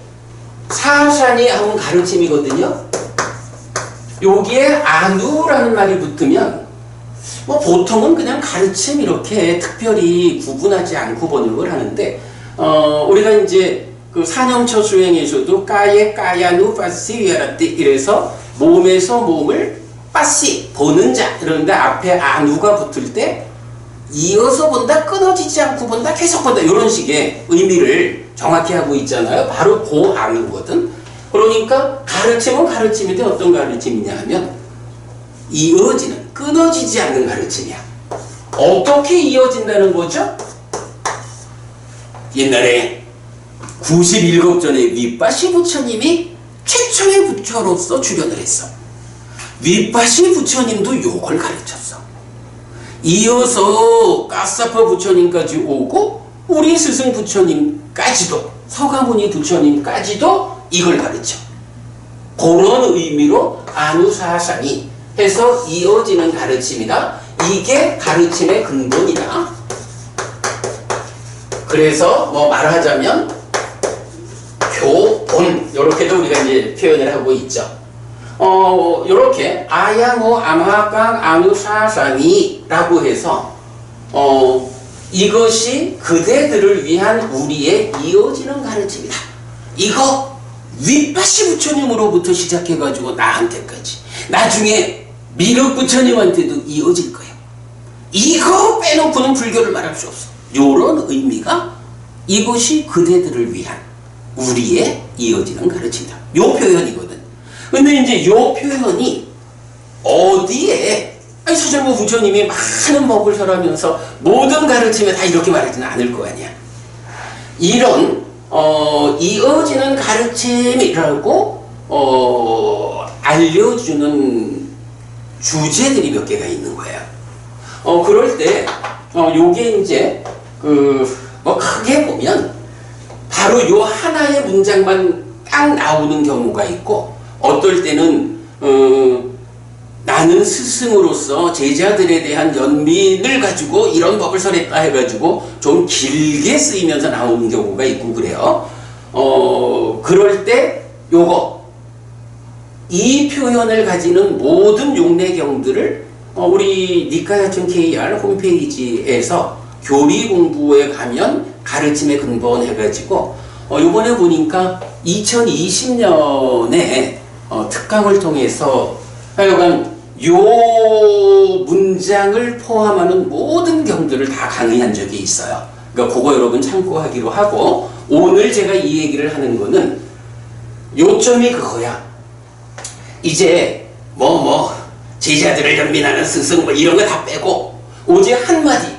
사산이 한 가르침이거든요. 여기에 아누라는 말이 붙으면 뭐 보통은 그냥 가르침 이렇게 특별히 구분하지 않고 번역을 하는데 우리가 이제 그 산영처 수행에서도 까예 까야누 빠시 위아라띠 이래서 몸에서 몸을 빠시 보는 자 그런데 앞에 아누가 붙을 때 이어서 본다 끊어지지 않고 본다 계속 본다 이런 식의 의미를 정확히 하고 있잖아요. 바로 그 아누거든. 그러니까 가르침은 가르침인데 어떤 가르침이냐 하면 이어지는 끊어지지 않는 가르침이야. 어떻게 이어진다는 거죠? 옛날에 91겁전에 윗바시 부처님이 최초의 부처로서 출연을 했어. 윗바시 부처님도 요걸 가르쳤어. 이어서 까사파 부처님까지 오고 우리 스승 부처님까지도 서가모니 부처님까지도 이걸 가르쳐. 그런 의미로 아누사상이 해서 이어지는 가르침이다. 이게 가르침의 근본이다. 그래서 뭐 말하자면 교본 이렇게도 우리가 이제 표현을 하고 있죠. 요렇게 아야모 암하강 아누사상이라고 해서 이것이 그대들을 위한 우리의 이어지는 가르침이다. 이거 윗바시 부처님으로부터 시작해가지고 나한테까지 나중에 미륵 부처님한테도 이어질 거예요. 이거 빼놓고는 불교를 말할 수 없어. 요런 의미가 이것이 그대들을 위한 우리의 이어지는 가르침이다. 요 표현이거든. 근데 이제 요 표현이 어디에 서절모 부처님이 많은 법을 설하면서 모든 가르침에 다 이렇게 말하지는 않을 거 아니야. 이런 이어지는 가르침이라고 알려주는 주제들이 몇 개가 있는 거야. 그럴 때 요게 이제 뭐 크게 보면 바로 요 하나의 문장만 딱 나오는 경우가 있고 어떨 때는 나는 스승으로서 제자들에 대한 연민을 가지고 이런 법을 설했다 해가지고 좀 길게 쓰이면서 나오는 경우가 있고 그래요. 그럴 때 요거 이 표현을 가지는 모든 용례경들을 우리 니카야천 KR 홈페이지에서 교리 공부에 가면 가르침의 근본 해가지고 요번에 보니까 2020년에 특강을 통해서 하여간 요 문장을 포함하는 모든 경들을 다 강의한 적이 있어요. 그러니까 그거 여러분 참고하기로 하고 오늘 제가 이 얘기를 하는 거는 요점이 그거야. 이제 제자들을 연민하는 스승 이런 거 다 빼고 오직 한마디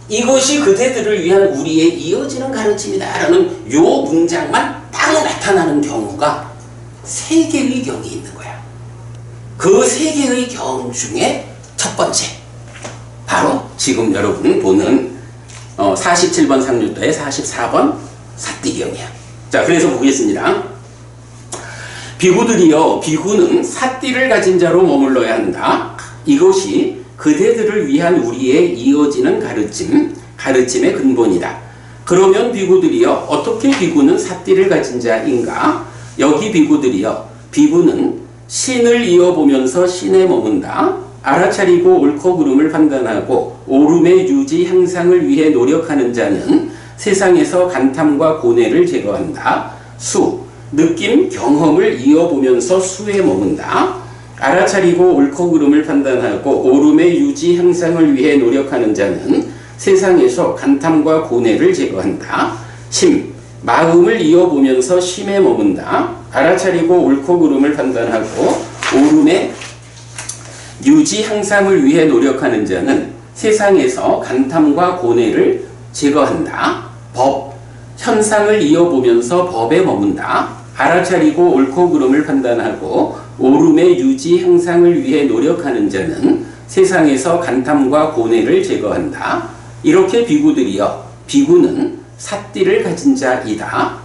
이것이 그대들을 위한 우리의 이어지는 가르침이다 라는 요 문장만 딱 나타나는 경우가 3개의 경이 있는 거야. 그 3개의 경 중에 첫 번째 바로 지금 여러분 보는 47번 상류도의 44번 사띠경이야. 자, 그래서 보겠습니다. 비구들이여 비구는 사띠를 가진 자로 머물러야 한다. 이것이 그대들을 위한 우리의 이어지는 가르침의 근본이다. 그러면 비구들이여 어떻게 비구는 사띠를 가진 자인가? 여기 비구들이여 비구는 신을 이어보면서 신에 머문다. 알아차리고 옳고 그름을 판단하고 옳음의 유지 향상을 위해 노력하는 자는 세상에서 간탐과 고뇌를 제거한다. 수, 느낌, 경험을 이어보면서 수에 머문다. 알아차리고 옳고 그름을 판단하고 옳음의 유지 향상을 위해 노력하는 자는 세상에서 간탐과 고뇌를 제거한다. 심, 마음을 이어보면서 심에 머문다. 알아차리고 옳고 그름을 판단하고 옳음의 유지 향상을 위해 노력하는 자는 세상에서 간탐과 고뇌를 제거한다. 법, 현상을 이어보면서 법에 머문다. 알아차리고 옳고 그름을 판단하고 옳음의 유지 향상을 위해 노력하는 자는 세상에서 간탐과 고뇌를 제거한다. 이렇게 비구들이여, 비구는 삿띠를 가진 자이다.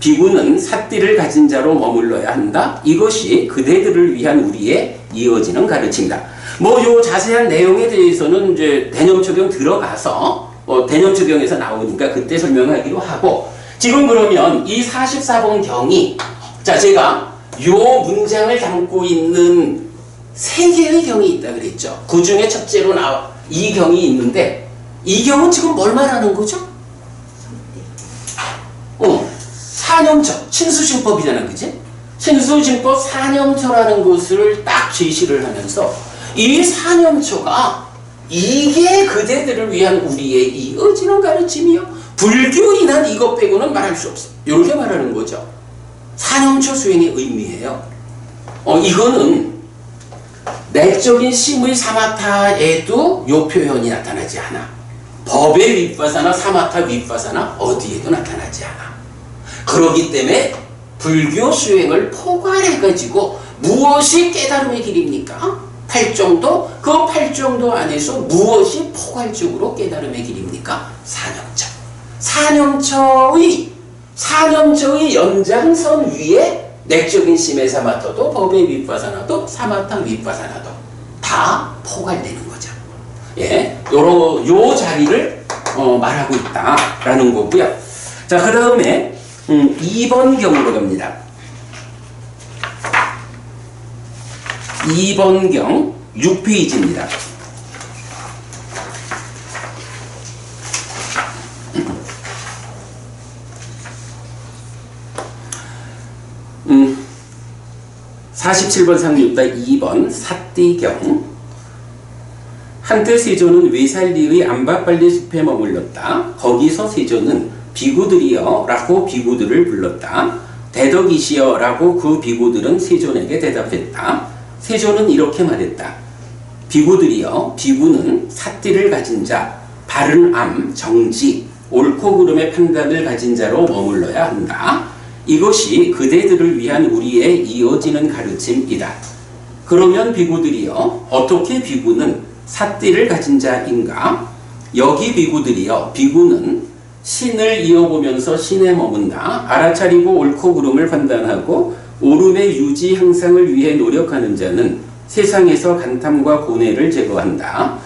비구는 삿띠를 가진 자로 머물러야 한다. 이것이 그대들을 위한 우리의 이어지는 가르침이다. 요 자세한 내용에 대해서는 이제 대념초경 들어가서 대념초경에서 나오니까 그때 설명하기로 하고, 지금 그러면 이 44번 경이, 자, 제가 요 문장을 담고 있는 세 개의 경이 있다 그랬죠. 그 중에 첫째로 이 경이 있는데, 이 경은 지금 뭘 말하는 거죠? 사념처, 신수신법이잖아, 그지? 신수신법 사념처라는 것을 딱 제시를 하면서 이 사념처가 이게 그대들을 위한 우리의 이어지는 가르침이요. 불교인한 이것 빼고는 말할 수 없어. 이렇게 말하는 거죠. 사념처 수행의 의미예요. 이거는 내적인 심의 사마타에도 요 표현이 나타나지 않아. 법의 윗바사나 사마타 윗바사나 어디에도 나타나지 않아. 그렇기 때문에 불교 수행을 포괄해가지고 무엇이 깨달음의 길입니까? 팔정도, 그 팔정도 안에서 무엇이 포괄적으로 깨달음의 길입니까? 사념처. 사념처의 연장선 위에 내적인 심의 사마타도 법의 윗바사나도 사마타 윗바사나도 다 포괄되는 거죠. 예, 요 자리를 말하고 있다라는 거고요. 자, 그 다음에 2번 경으로 갑니다. 2번 경 6페이지입니다. 음, 47번 상륙다 2번 삿띠경. 한때 세조는 외살리의 안바빨리 숲에 머물렀다. 거기서 세조는 비구들이여 라고 비구들을 불렀다. 대덕이시여 라고 그 비구들은 세존에게 대답했다. 세조는 이렇게 말했다. 비구들이여, 비구는 삿띠를 가진 자, 바른 암, 정지, 옳고 그름의 판단을 가진 자로 머물러야 한다. 이것이 그대들을 위한 우리의 이어지는 가르침이다. 그러면 비구들이여, 어떻게 비구는 삿띠를 가진 자인가? 여기 비구들이여, 비구는 신을 이어보면서 신에 머문다. 알아차리고 옳고 그름을 판단하고 옳음의 유지 향상을 위해 노력하는 자는 세상에서 간탐과 고뇌를 제거한다.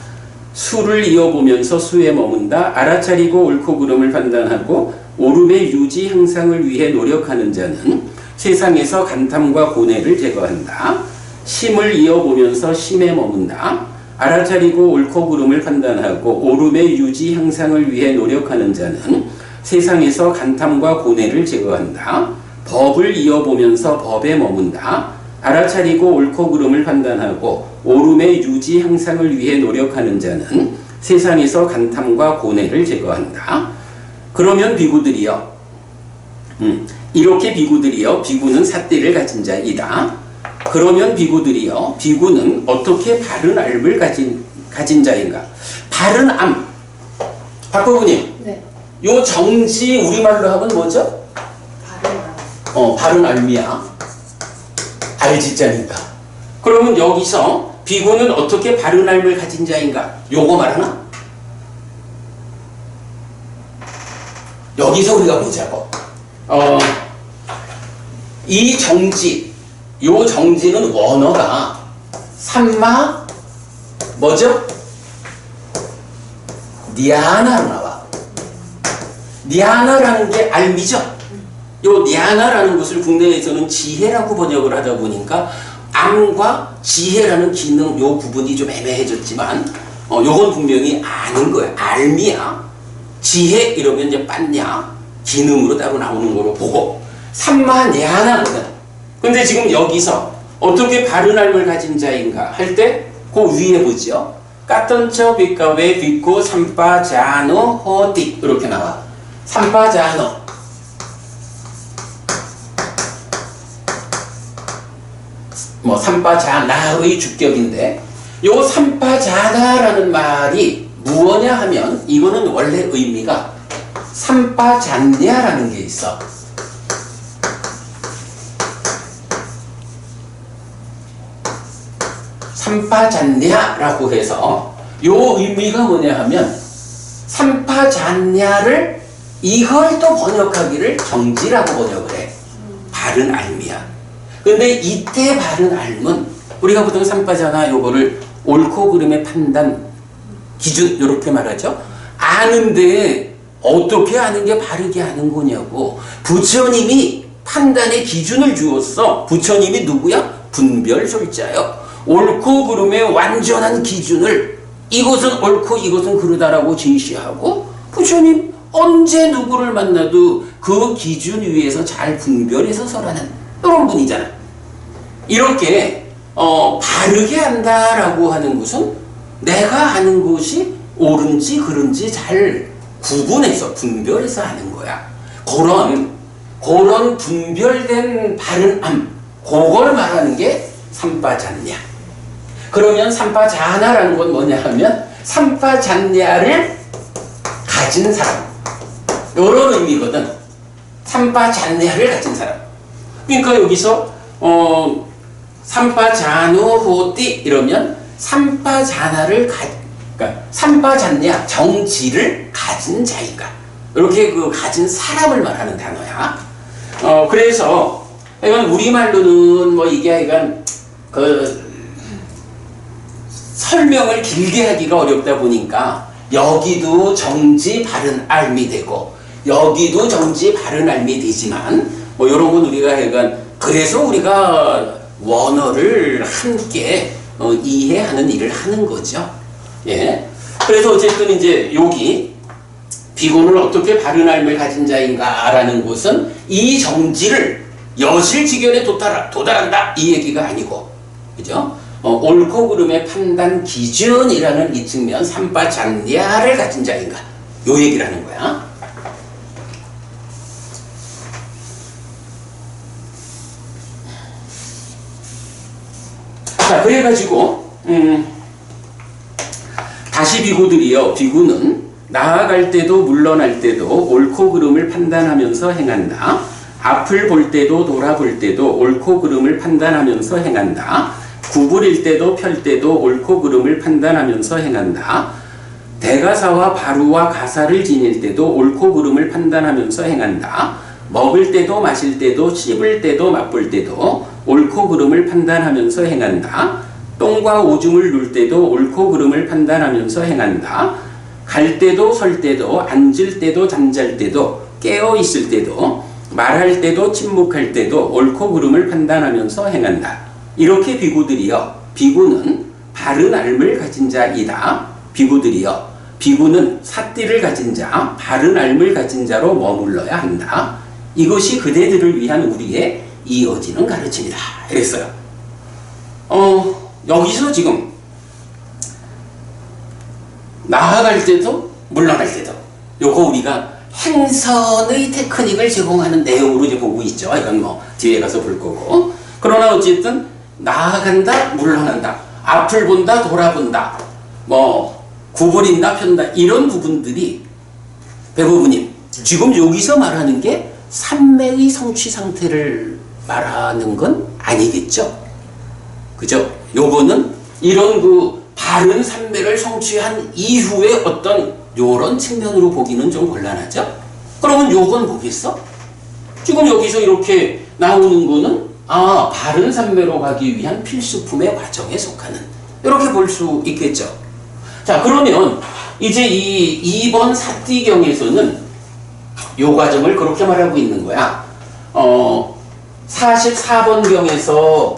수를 이어보면서 수에 머문다. 알아차리고 옳고 그름을 판단하고 옳음의 유지 향상을 위해 노력하는 자는 세상에서 간탐과 고뇌를 제거한다. 심을 이어보면서 심에 머문다. 알아차리고 옳고 그름을 판단하고 옳음의 유지 향상을 위해 노력하는 자는 세상에서 간탐과 고뇌를 제거한다. 법을 이어보면서 법에 머문다. 알아차리고 옳고 그름을 판단하고 옳음의 유지 향상을 위해 노력하는 자는 세상에서 간탐과 고뇌를 제거한다. 그러면 비구들이여, 이렇게 비구들이여, 비구는 삿띠를 가진 자이다. 그러면 비구들이여, 비구는 어떻게 바른 암을 가진 자인가? 바른 암. 박고부님, 네. 요 정지 우리말로 하면 뭐죠? 바른 알미야. 알지자니까. 그러면 여기서 비구는 어떻게 바른 알을 가진 자인가? 요거 말하나? 여기서 우리가 보자고. 이 정지, 요 정지는 원어가 삼마 뭐죠? 니아나로 나와. 니아나라는 게 알미죠? 요 냐나라는 것을 국내에서는 지혜라고 번역을 하다 보니까 암과 지혜라는 기능 요 구분이 좀 애매해졌지만 요건 분명히 아는 거야. 알미야. 지혜 이러면 이제 빤냐 기능으로 따로 나오는 거로 보고 삼마냐나거든. 근데 지금 여기서 어떻게 바른 알을 가진 자인가 할 때 그 위에 보죠. 까떤처 비까웨 비고 삼바자노 호띠 이렇게 나와. 삼바자노 뭐 삼바자나의 주격인데 요 삼바자나라는 말이 무엇냐 하면 이거는 원래 의미가 삼바잔냐라는 게 있어. 삼파잔냐라고 해서 요 의미가 뭐냐 하면 삼파잔냐를 이걸 또 번역하기를 정지라고 번역을 해. 바른 알미야. 근데 이때 바른 알은 우리가 보통 삼파자나 요거를 옳고 그름의 판단 기준 이렇게 말하죠. 아는데 어떻게 아는 게 바르게 아는 거냐고. 부처님이 판단의 기준을 주었어. 부처님이 누구야? 분별술자요. 옳고 그름의 완전한 기준을 이것은 옳고 이것은 그르다라고 제시하고 부처님 언제 누구를 만나도 그 기준 위에서 잘 분별해서 설하는 이런 분이잖아. 이렇게 바르게 한다라고 하는 것은 내가 아는 것이 옳은지 그른지 잘 구분해서 분별해서 아는 거야. 그런 분별된 바른 암 그걸 말하는 게 삼바잔냐. 그러면 삼바자나라는 건 뭐냐 하면 삼바잔냐를 가진 사람 이런 의미거든. 삼바잔냐를 가진 사람. 그러니까 여기서 삼바자노호띠 이러면 그러니까 삼바잔냐 정지를 가진 자인가 이렇게 그 가진 사람을 말하는 단어야. 그래서 이건 우리말로는 뭐 이게 이건 그 설명을 길게 하기가 어렵다 보니까 여기도 정지 바른 알미 되고 여기도 정지 바른 알미 되지만 뭐 이런 건 우리가 약간 그래서 우리가 원어를 함께 이해하는 일을 하는 거죠. 예. 그래서 어쨌든 이제 여기 비고는 어떻게 바른 알미를 가진 자인가라는 것은 이 정지를 여실지견에 도달한다 이 얘기가 아니고, 그죠? 옳고 그름의 판단 기준이라는 이 측면 삼바잔냐를 가진 자인가 요 얘기를 하는 거야. 자, 그래가지고 다시 비구들이요. 비구는 나아갈 때도 물러날 때도 옳고 그름을 판단하면서 행한다. 앞을 볼 때도 돌아볼 때도 옳고 그름을 판단하면서 행한다. 구부릴 때도 펼 때도 옳고 그름을 판단하면서 행한다. 대가사와 바루와 가사를 지닐 때도 옳고 그름을 판단하면서 행한다. 먹을 때도 마실 때도 씹을 때도 맛볼 때도 옳고 그름을 판단하면서 행한다. 똥과 오줌을 눌 때도 옳고 그름을 판단하면서 행한다. 갈 때도 설 때도 앉을 때도 잠잘 때도 깨어 있을 때도 말할 때도 침묵할 때도 옳고 그름을 판단하면서 행한다. 이렇게 비구들이여 비구는 바른 알을 가진 자이다. 비구들이여 비구는 삿띠를 가진 자, 바른 알을 가진 자로 머물러야 한다. 이것이 그대들을 위한 우리의 이어지는 가르침이다. 이랬어요. 여기서 지금 나아갈 때도 물러날 때도 요거 우리가 행선의 테크닉을 제공하는 내용으로 이제 보고 있죠. 이건 뭐 뒤에 가서 볼 거고. 그러나 어쨌든 나아간다, 물러난다, 앞을 본다, 돌아본다, 뭐 구부린다, 편다 이런 부분들이 대부분이 지금 여기서 말하는 게 삼매의 성취 상태를 말하는 건 아니겠죠. 그죠? 요거는 이런 그 바른 삼매를 성취한 이후에 어떤 요런 측면으로 보기는 좀 곤란하죠. 그러면 요건 뭐겠어? 지금 여기서 이렇게 나오는 거는 바른 삼매로 가기 위한 필수품의 과정에 속하는 이렇게 볼 수 있겠죠. 자, 그러면 이제 이 2번 사띠경에서는 요 과정을 그렇게 말하고 있는 거야. 44번경에서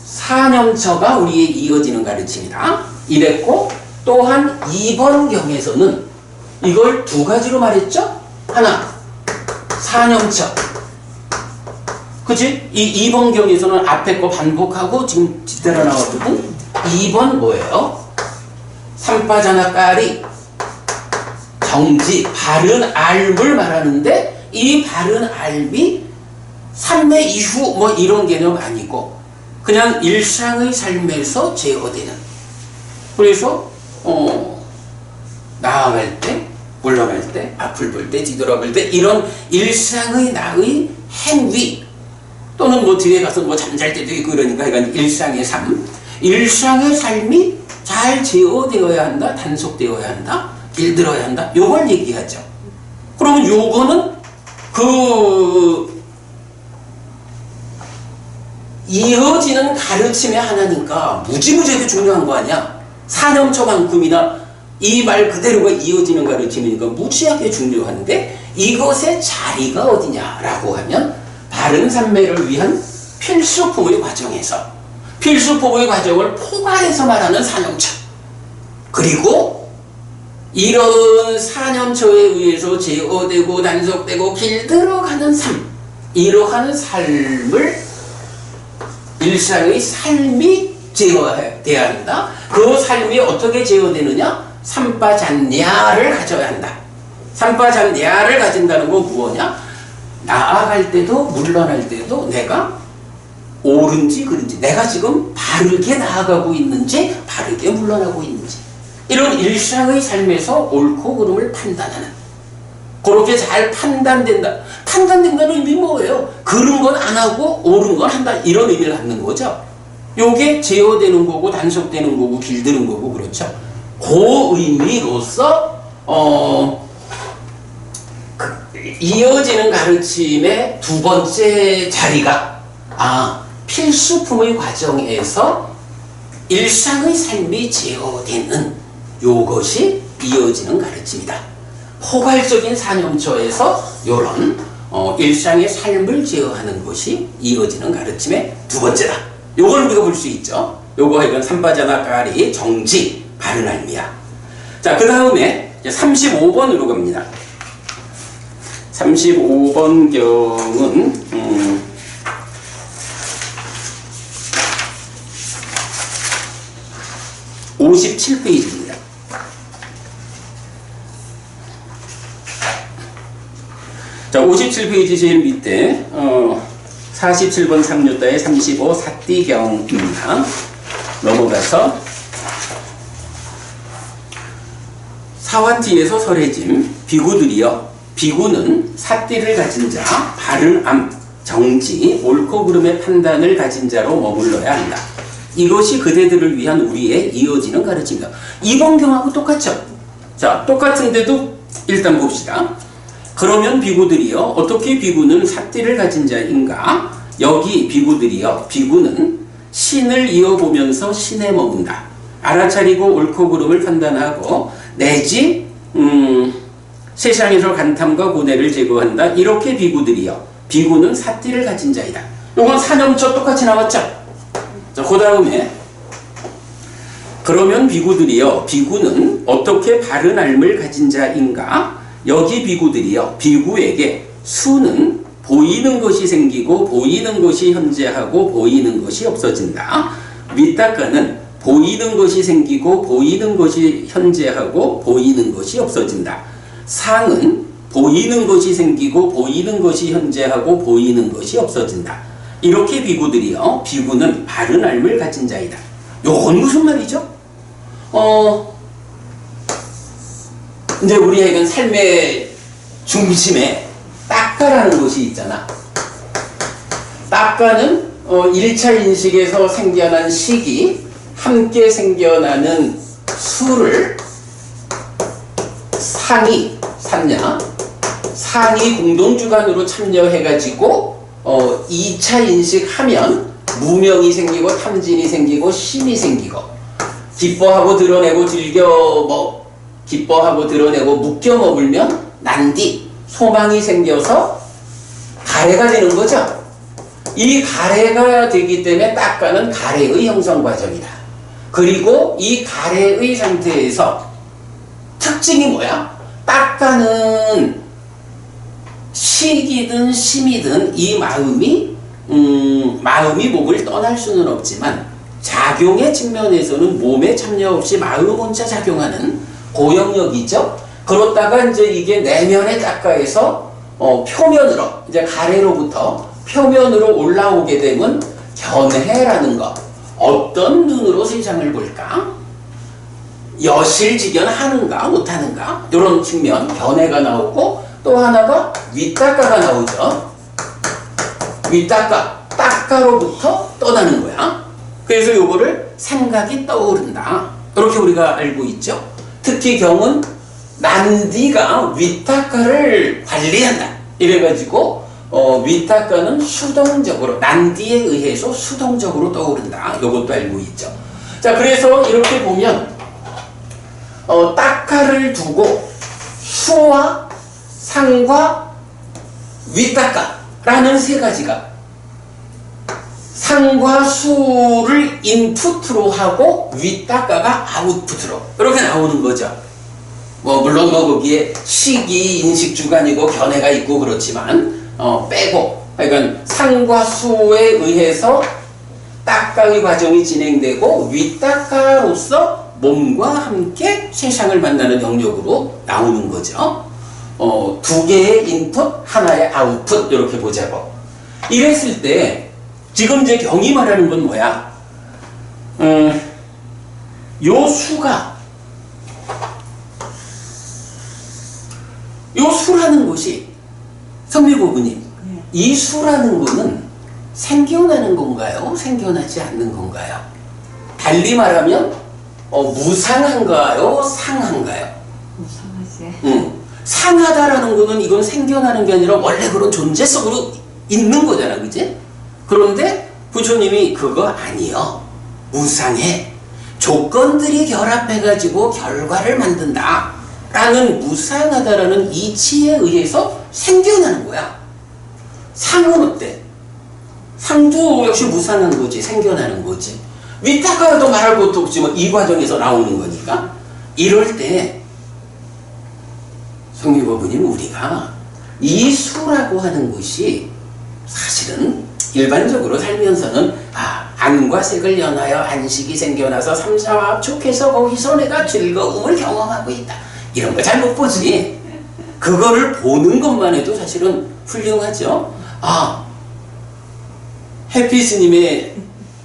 사념처가 우리의 이어지는 가르침이다. 이랬고 또한 2번경에서는 이걸 두 가지로 말했죠. 하나, 사념처. 그치? 이 2번경에서는 앞에 거 반복하고 지금 뒤따라 나왔거든. 2번 뭐예요? 삼바자나 까리, 정지, 바른 앓을 말하는데 이 바른 앓이 삼매 이후 뭐 이런 개념 아니고 그냥 일상의 삶에서 제어되는. 그래서 나아갈 때, 물러갈 때, 앞을 볼 때, 뒤돌아볼 때 이런 일상의 나의 행위 또는 뭐 뒤에 가서 뭐 잠잘 때도 있고 그러니까 이건 일상의 삶, 일상의 삶이 잘 제어되어야 한다, 단속되어야 한다, 길들어야 한다. 요걸 얘기하죠. 그러면 요거는 이어지는 가르침의 하나니까 무지무지하게 중요한 거 아니야. 사념처만큼이나 이 말 그대로가 이어지는 가르침이니까 무지하게 중요한데 이것의 자리가 어디냐라고 하면 바른 삼매를 위한 필수품의 과정에서 필수품의 과정을 포괄해서 말하는 사념처, 그리고 이런 사념처에 의해서 제어되고 단속되고 길들어가는 삶, 이러한 삶을 일상의 삶이 제어돼야 한다. 그 삶이 어떻게 제어되느냐? 삼바잔야를 가져야 한다. 삼바잔야를 가진다는 건 무엇이냐? 나아갈 때도 물러날 때도 내가 옳은지 그른지, 내가 지금 바르게 나아가고 있는지 바르게 물러나고 있는지, 이런 일상의 삶에서 옳고 그름을 판단하는, 그렇게 잘 판단된다는 의미 뭐예요? 그른 건 안 하고 옳은 건 한다, 이런 의미를 갖는 거죠. 요게 제어되는 거고 단속되는 거고 길드는 거고, 그렇죠. 그 의미로서 이어지는 가르침의 두 번째 자리가 필수품의 과정에서 일상의 삶이 제어되는 요것이 이어지는 가르침이다. 포괄적인 사념처에서 요런 일상의 삶을 제어하는 것이 이어지는 가르침의 두 번째다. 요걸 우리가 볼 수 있죠. 요거 이건 삼바자나 까리, 정지, 바른 앓미야. 자, 그 다음에 35번으로 갑니다. 35번 경은 57페이지입니다. 자, 57페이지 제일 밑에 47번 상류다의 35 사띠경입니다. 넘어가서 사환티에서 설해짐, 비구들이여, 비구는 사띠를 가진 자, 바른 암, 정지, 옳고 그름의 판단을 가진 자로 머물러야 한다. 이것이 그대들을 위한 우리의 이어지는 가르침이다. 이번 경하고 똑같죠? 자, 똑같은데도 일단 봅시다. 그러면 비구들이여, 어떻게 비구는 사띠를 가진 자인가? 여기 비구들이여, 비구는 신을 이어보면서 신에 머문다. 알아차리고 옳고 그름을 판단하고 내지 세상에서 간탐과 고뇌를 제거한다. 이렇게 비구들이여, 비구는 사띠를 가진 자이다. 이건 사념처 똑같이 나왔죠? 자, 그 다음에 그러면 비구들이여, 비구는 어떻게 바른 앓을 가진 자인가? 여기 비구들이여, 비구에게 수는 보이는 것이 생기고 보이는 것이 현재하고 보이는 것이 없어진다. 윗닦아는 보이는 것이 생기고 보이는 것이 현재하고 보이는 것이 없어진다. 상은 보이는 것이 생기고 보이는 것이 현재하고 보이는 것이 없어진다. 이렇게 비구들이여, 비구는 바른 앓을 가진 자이다. 요건 무슨 말이죠? 이제 우리에겐 삶의 중심에 딱가라는 것이 있잖아. 딱가는 1차 인식에서 생겨난 식이 함께 생겨나는 수를 상이 공동주관으로 참여해가지고 2차 인식하면 무명이 생기고 탐진이 생기고 심이 생기고 기뻐하고 드러내고 기뻐하고 드러내고 묶여 머물면 난디, 소망이 생겨서 가래가 되는 거죠. 이 가래가 되기 때문에 딱가는 가래의 형성 과정이다. 그리고 이 가래의 상태에서 특징이 뭐야? 딱가는 식이든 심이든 이 마음이 몸을 떠날 수는 없지만 작용의 측면에서는 몸에 참여 없이 마음 혼자 작용하는 고영역이죠. 그렇다가 이제 이게 내면의 딱가에서 표면으로 이제 가래로부터 표면으로 올라오게 되면 견해라는 것. 어떤 눈으로 세상을 볼까? 여실직연하는가 못하는가? 이런 측면 견해가 나오고 또 하나가 윗딱가가 나오죠. 윗딱가, 딱가로부터 떠나는 거야. 그래서 요거를 생각이 떠오른다. 이렇게 우리가 알고 있죠. 특히 경은 난디가 윗딱가를 관리한다. 이래가지고 윗딱가는 수동적으로 난디에 의해서 수동적으로 떠오른다. 요것도 알고 있죠. 자, 그래서 이렇게 보면 딱가를 두고 수와 상과 윗딱가라는 세 가지가 상과 수를 인풋으로 하고 윗딱가가 아웃풋으로 이렇게 나오는 거죠. 물론 거기에 식이 인식주관이고 견해가 있고 그렇지만 빼고 그러니까 상과 수에 의해서 딱가의 과정이 진행되고 윗딱가로서 몸과 함께 세상을 만나는 영역으로 나오는 거죠. 두 개의 인풋, 하나의 아웃풋 이렇게 보자고. 이랬을 때 지금 이제 경이 말하는 건 뭐야? 요 수라는 것이 성미부부님, 이 수라는 거는 생겨나는 건가요? 생겨나지 않는 건가요? 달리 말하면 무상한가요? 상한가요? 무상하지. 상하다라는 거는 이건 생겨나는 게 아니라 원래 그런 존재성으로 있는 거잖아, 그지? 그런데 부처님이 그거 아니요. 무상해. 조건들이 결합해가지고 결과를 만든다. 라는 무상하다라는 이치에 의해서 생겨나는 거야. 상은 어때? 상도 역시 무상한 거지. 생겨나는 거지. 윗딱가도 말할 것도 없지만 이 과정에서 나오는 거니까. 이럴 때 성미법부님 우리가 이 수라고 하는 것이 사실은 일반적으로 살면서는 안과 색을 연하여 안식이 생겨나서 삼사와 합촉해서 거기서 내가 즐거움을 경험하고 있다. 이런 거 잘 못 보지. 그거를 보는 것만 해도 사실은 훌륭하죠.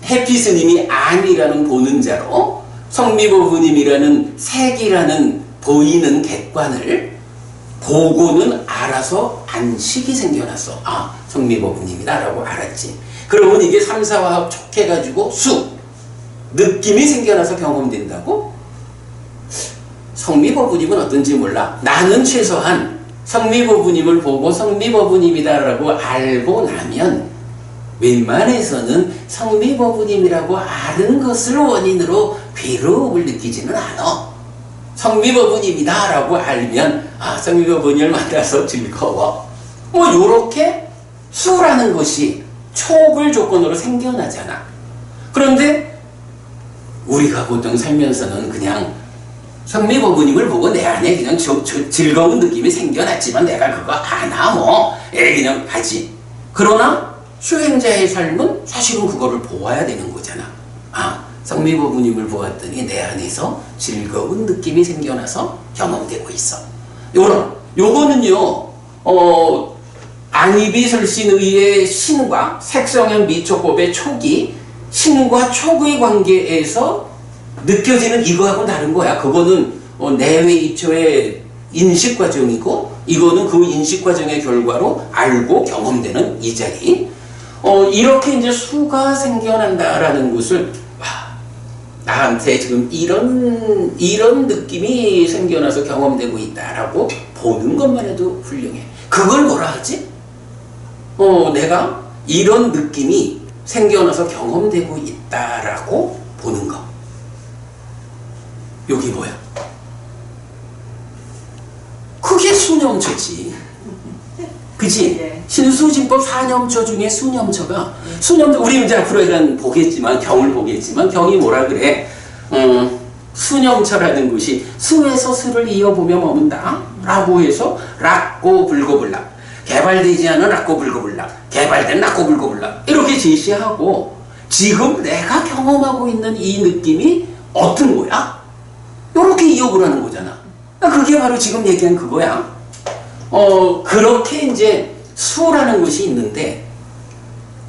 해피스님이 안이라는 보는 자로 성미법부님이라는 색이라는 보이는 객관을 보고는 알아서 안식이 생겨났어. 성미법부님이다 라고 알았지. 그러면 이게 삼사와 합촉해가지고 느낌이 생겨나서 경험된다고? 성미법부님은 어떤지 몰라. 나는 최소한 성미법부님을 보고 성미법부님이다 라고 알고 나면 웬만해서는 성미법부님이라고 아는 것을 원인으로 괴로움을 느끼지는 않아. 성미법부님이다 라고 알면 성미법부님을 만나서 즐거워. 요렇게 수라는 것이 촉을 조건으로 생겨나잖아. 그런데 우리가 보통 살면서는 그냥 성미법부님을 보고 내 안에 그냥 즐거운 느낌이 생겨났지만 내가 그거 아나 그냥 하지. 그러나 수행자의 삶은 사실은 그거를 보아야 되는 거잖아. 성미법부님을 보았더니 내 안에서 즐거운 느낌이 생겨나서 경험되고 있어. 요거는요, 안이비설신의의 신과 색성현 미촉법의 촉이 신과 촉의 관계에서 느껴지는 이거하고는 다른 거야. 그거는 내외 입초의 인식 과정이고 이거는 그 인식 과정의 결과로 알고 경험되는 이 자리. 이렇게 이제 수가 생겨난다라는 것을 나한테 지금 이런 느낌이 생겨나서 경험되고 있다라고 보는 것만 해도 훌륭해. 그걸 뭐라 하지? 내가 이런 느낌이 생겨나서 경험되고 있다라고 보는 거. 여기 뭐야? 그게 수념체지. 그지? 예. 신수진법 사념처 중에 수념처가 수념처 우리 이제 앞으로 일단 보겠지만 경을 보겠지만 경이 뭐라 그래? 수념처라는 것이 수에서 수를 이어보며 머문다 라고 해서 락고 불고불락 개발되지 않은 락고 불고불락 개발된 락고 불고불락 이렇게 제시하고 지금 내가 경험하고 있는 이 느낌이 어떤 거야? 이렇게 이어보라는 거잖아. 그게 바로 지금 얘기한 그거야. 그렇게 이제 수라는 것이 있는데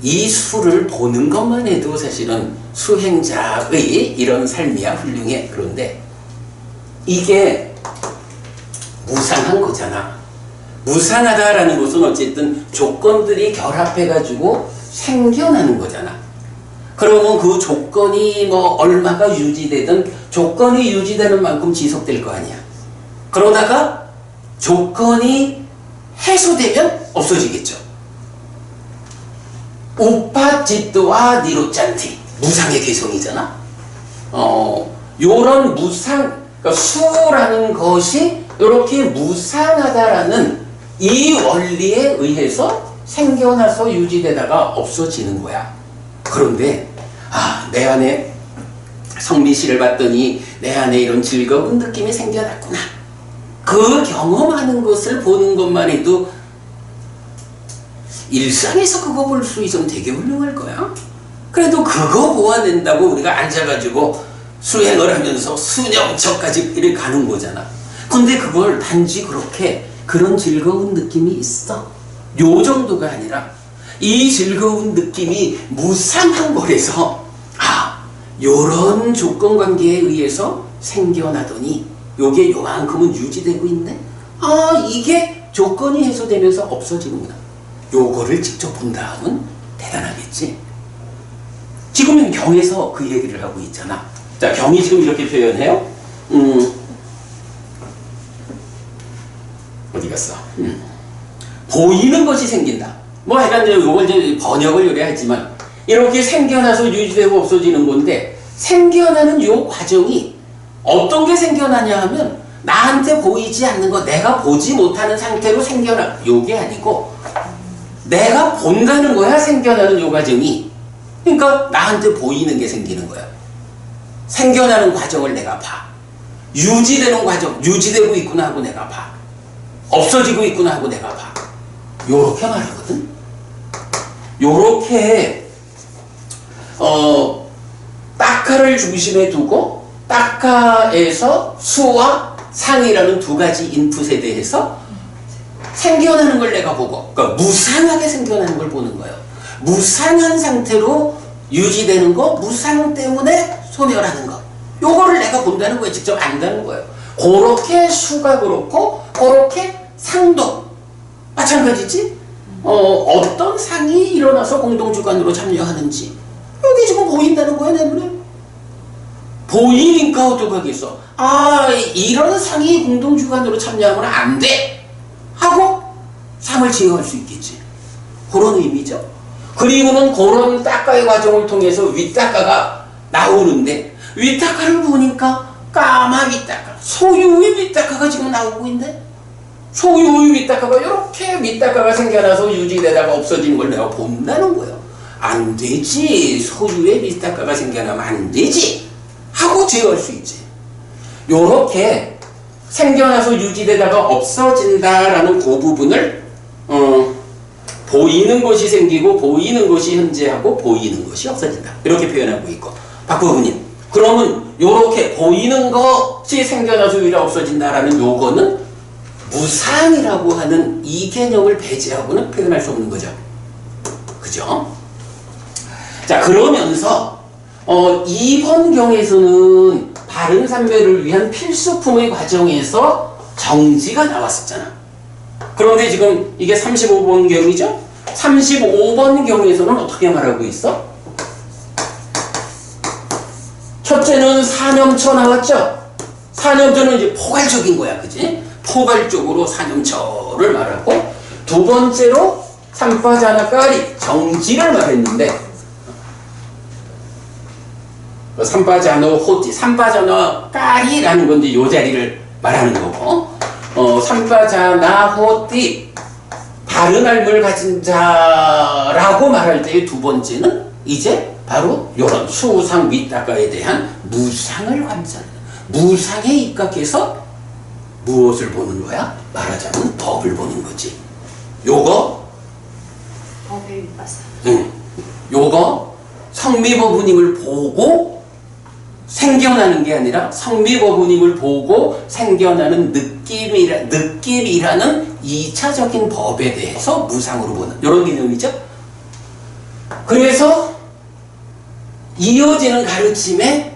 이 수를 보는 것만 해도 사실은 수행자의 이런 삶이야 훌륭해. 그런데 이게 무상한 거잖아. 무상하다라는 것은 어쨌든 조건들이 결합해가지고 생겨나는 거잖아. 그러면 그 조건이 뭐 얼마가 유지되든 조건이 유지되는 만큼 지속될 거 아니야. 그러다가 조건이 해소되면 없어지겠죠. 우파짓도와 니로짠티 무상의 개성이잖아. 요런 무상, 그러니까 수라는 것이 이렇게 무상하다라는 이 원리에 의해서 생겨나서 유지되다가 없어지는 거야. 그런데 내 안에 성미씨를 봤더니 내 안에 이런 즐거운 느낌이 생겨났구나. 그 경험하는 것을 보는 것만 해도 일상에서 그거 볼 수 있으면 되게 훌륭할 거야. 그래도 그거 보아낸다고 우리가 앉아가지고 수행을 하면서 수념처까지 이렇게 가는 거잖아. 근데 그걸 단지 그렇게 그런 즐거운 느낌이 있어. 요 정도가 아니라 이 즐거운 느낌이 무상한 거라서 요런 조건관계에 의해서 생겨나더니 요게 요만큼은 유지되고 있네. 이게 조건이 해소되면서 없어지는구나. 요거를 직접 본 다음은 대단하겠지. 지금은 경에서 그 얘기를 하고 있잖아. 자, 경이 지금 이렇게 표현해요. 어디 갔어? 보이는 것이 생긴다. 뭐 약간 이제 요걸 이제 번역을 요래하지만 이렇게 생겨나서 유지되고 없어지는 건데 생겨나는 요 과정이 어떤 게 생겨나냐 하면 나한테 보이지 않는 거 내가 보지 못하는 상태로 생겨나 요게 아니고 내가 본다는 거야. 생겨나는 요 과정이. 그러니까 나한테 보이는 게 생기는 거야. 생겨나는 과정을 내가 봐. 유지되는 과정, 유지되고 있구나 하고 내가 봐. 없어지고 있구나 하고 내가 봐. 요렇게 말하거든. 요렇게 딱하를 중심에 두고 딱하에서 수와 상이라는 두 가지 인풋에 대해서 생겨나는 걸 내가 보고, 그러니까 무상하게 생겨나는 걸 보는 거예요. 무상한 상태로 유지되는 거, 무상 때문에 소멸하는 거. 요거를 내가 본다는 거예요. 직접 안다는 거예요. 그렇게 수가 그렇고, 그렇게 상도 마찬가지지. 어떤 상이 일어나서 공동주관으로 참여하는지 여기 지금 보인다는 거야, 내 눈에. 보이니까 어떡하겠어. 이런 상이 공동주관으로 참여하면 안 돼 하고 상을 제어할 수 있겠지. 그런 의미죠. 그리고는 그런 딱가의 과정을 통해서 윗딱가가 나오는데 윗딱가를 보니까 까마 윗딱가, 소유의 윗딱가가 지금 나오고 있네. 소유의 윗딱가가 이렇게 윗딱가가 생겨나서 유지되다가 없어지는 걸 내가 본다는 거예요. 안 되지. 소유의 윗딱가가 생겨나면 안 되지 하고 제어할 수 있지. 요렇게 생겨나서 유지되다가 없어진다라는 그 부분을 보이는 것이 생기고 보이는 것이 현재하고 보이는 것이 없어진다. 이렇게 표현하고 있고. 박 부부님, 그러면 요렇게 보이는 것이 생겨나서 유지가 없어진다라는 요거는 무상이라고 하는 이 개념을 배제하고는 표현할 수 없는 거죠. 그죠? 자, 그러면서 이번 경에서는 바른 삼배를 위한 필수품의 과정에서 정지가 나왔었잖아. 그런데 지금 이게 35번 경이죠? 35번 경에서는 어떻게 말하고 있어? 첫째는 사념처 나왔죠? 사념처는 이제 포괄적인 거야, 그지? 포괄적으로 사념처를 말하고, 두 번째로 삼파자나 까리, 정지를 말했는데, 삼파자노 호지, 삼파자나 까리라는 건 이제 요 자리를 말하는 거고, 삼파자나 호띠, 바른 삶을 가진 자라고 말할 때의 두 번째는 이제 바로 이런 수상 위다가에 대한 무상을 관찰하는, 무상에 입각해서 무엇을 보는 거야? 말하자면 법을 보는 거지. 요거 법의 윗바사. 요거 성미법부님을 보고 생겨나는 게 아니라 성미법부님을 보고 생겨나는 느낌이라는 2차적인 법에 대해서 무상으로 보는 이런 개념이죠. 그래서 이어지는 가르침의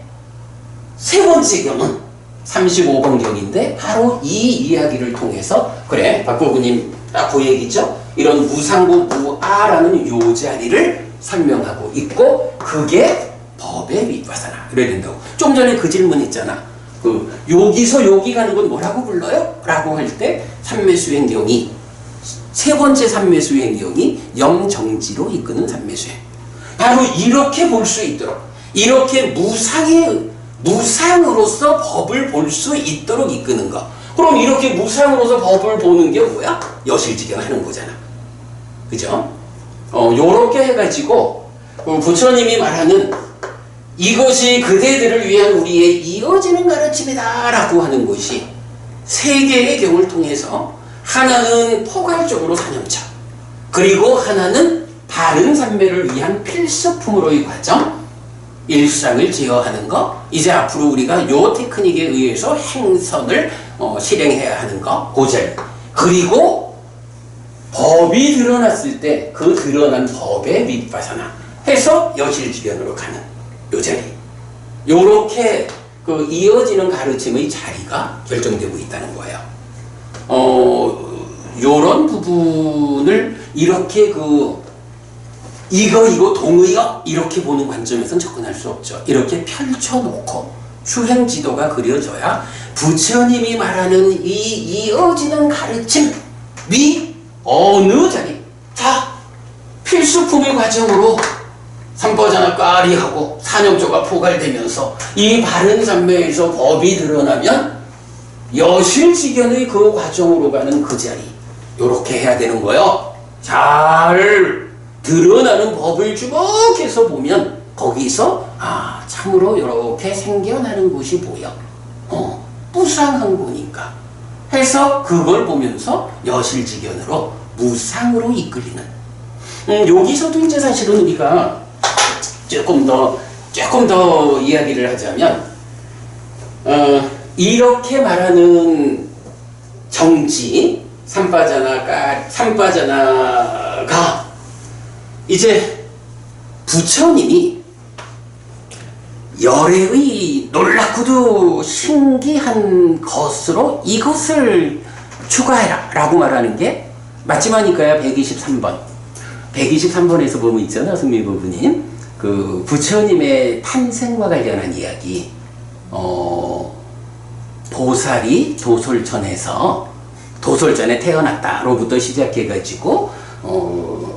세 번째 경은 35번 경인데 바로 이 이야기를 통해서 그래 박보부님 딱 그 얘기죠. 이런 무상고 무아라는 요 자리를 설명하고 있고 그게 법의 윗바사나 그래야 된다고. 좀 전에 그 질문 있잖아. 그 여기서 여기 가는 건 뭐라고 불러요? 라고 할 때 삼매수행경이 세 번째 삼매수행경이 영정지로 이끄는 삼매수행. 바로 이렇게 볼 수 있도록 이렇게 무상으로서 법을 볼 수 있도록 이끄는 거. 그럼 이렇게 무상으로서 법을 보는 게 뭐야? 여실지경 하는 거잖아. 그죠? 요렇게 해가지고 부처님이 말하는 이것이 그대들을 위한 우리의 이어지는 가르침이다 라고 하는 것이 세 개의 경을 통해서 하나는 포괄적으로 사념차 그리고 하나는 바른 삼매를 위한 필수품으로의 과정 일상을 제어하는 거 이제 앞으로 우리가 요 테크닉에 의해서 행선을 실행해야 하는 거 그 자리 그리고 법이 드러났을 때 그 드러난 법의 밑바사나 해서 여실지견으로 가는 요 자리 요렇게 그 이어지는 가르침의 자리가 결정되고 있다는 거예요. 요런 부분을 이렇게 이거 동의어 이렇게 보는 관점에서는 접근할 수 없죠. 이렇게 펼쳐놓고 수행 지도가 그려져야 부처님이 말하는 이 이어지는 가르침이 어느 자리 자 필수품의 과정으로 삼보자나 까리하고 사념조가 포괄되면서 이 바른 삼매에서 법이 드러나면 여실지견의 그 과정으로 가는 그 자리 요렇게 해야 되는 거요. 잘 드러나는 법을 쭉 해서 보면 거기서 참으로 이렇게 생겨나는 것이 보여. 무상한 거니까 해서 그걸 보면서 여실지견으로 무상으로 이끌리는 여기서도 이제 사실은 우리가 조금 더 이야기를 하자면 이렇게 말하는 정지 삼바자나가 이제 부처님이 열애의 놀랍고도 신기한 것으로 이것을 추가해라 라고 말하는 게 마지막이니까요. 123번에서 보면 있잖아 승미부부님 그 부처님의 탄생과 관련한 이야기 보살이 도솔전에 태어났다로부터 시작해가지고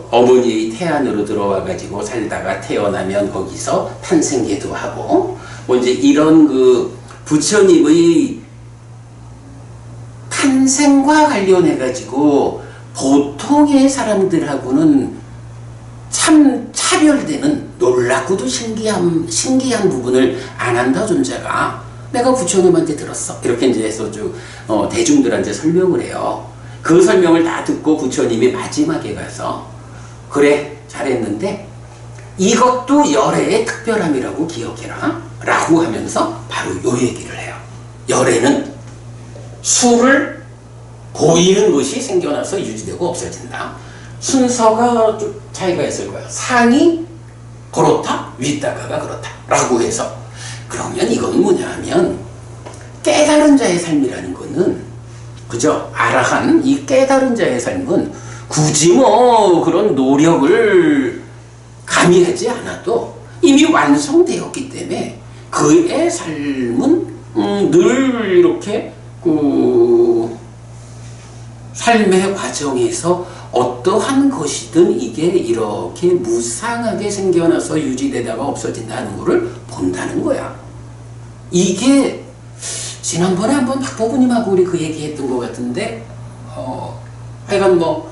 어머니의 태안으로 들어와가지고 살다가 태어나면 거기서 탄생계도 하고 이제 이런 그 부처님의 탄생과 관련해가지고 보통의 사람들하고는 참 차별되는 놀랍고도 신기한 부분을 안 한다 존재가 내가 부처님한테 들었어 이렇게 이제 해서 쭉 대중들한테 설명을 해요. 그 설명을 다 듣고 부처님이 마지막에 가서 그래 잘했는데 이것도 열애의 특별함이라고 기억해라 라고 하면서 바로 요 얘기를 해요. 열애는 수를 보이는 것이 생겨나서 유지되고 없어진다. 순서가 좀 차이가 있을 거야. 상이 그렇다 윗다가가 그렇다 라고 해서 그러면 이건 뭐냐 하면 깨달은 자의 삶이라는 거는 그죠? 아라한 이 깨달은 자의 삶은 굳이 뭐 그런 노력을 가미하지 않아도 이미 완성되었기 때문에 그의 삶은 늘 이렇게 그 삶의 과정에서 어떠한 것이든 이게 이렇게 무상하게 생겨나서 유지되다가 없어진다는 것을 본다는 거야. 이게 지난번에 한번 박보부님하고 우리 그 얘기했던 것 같은데 하여간 뭐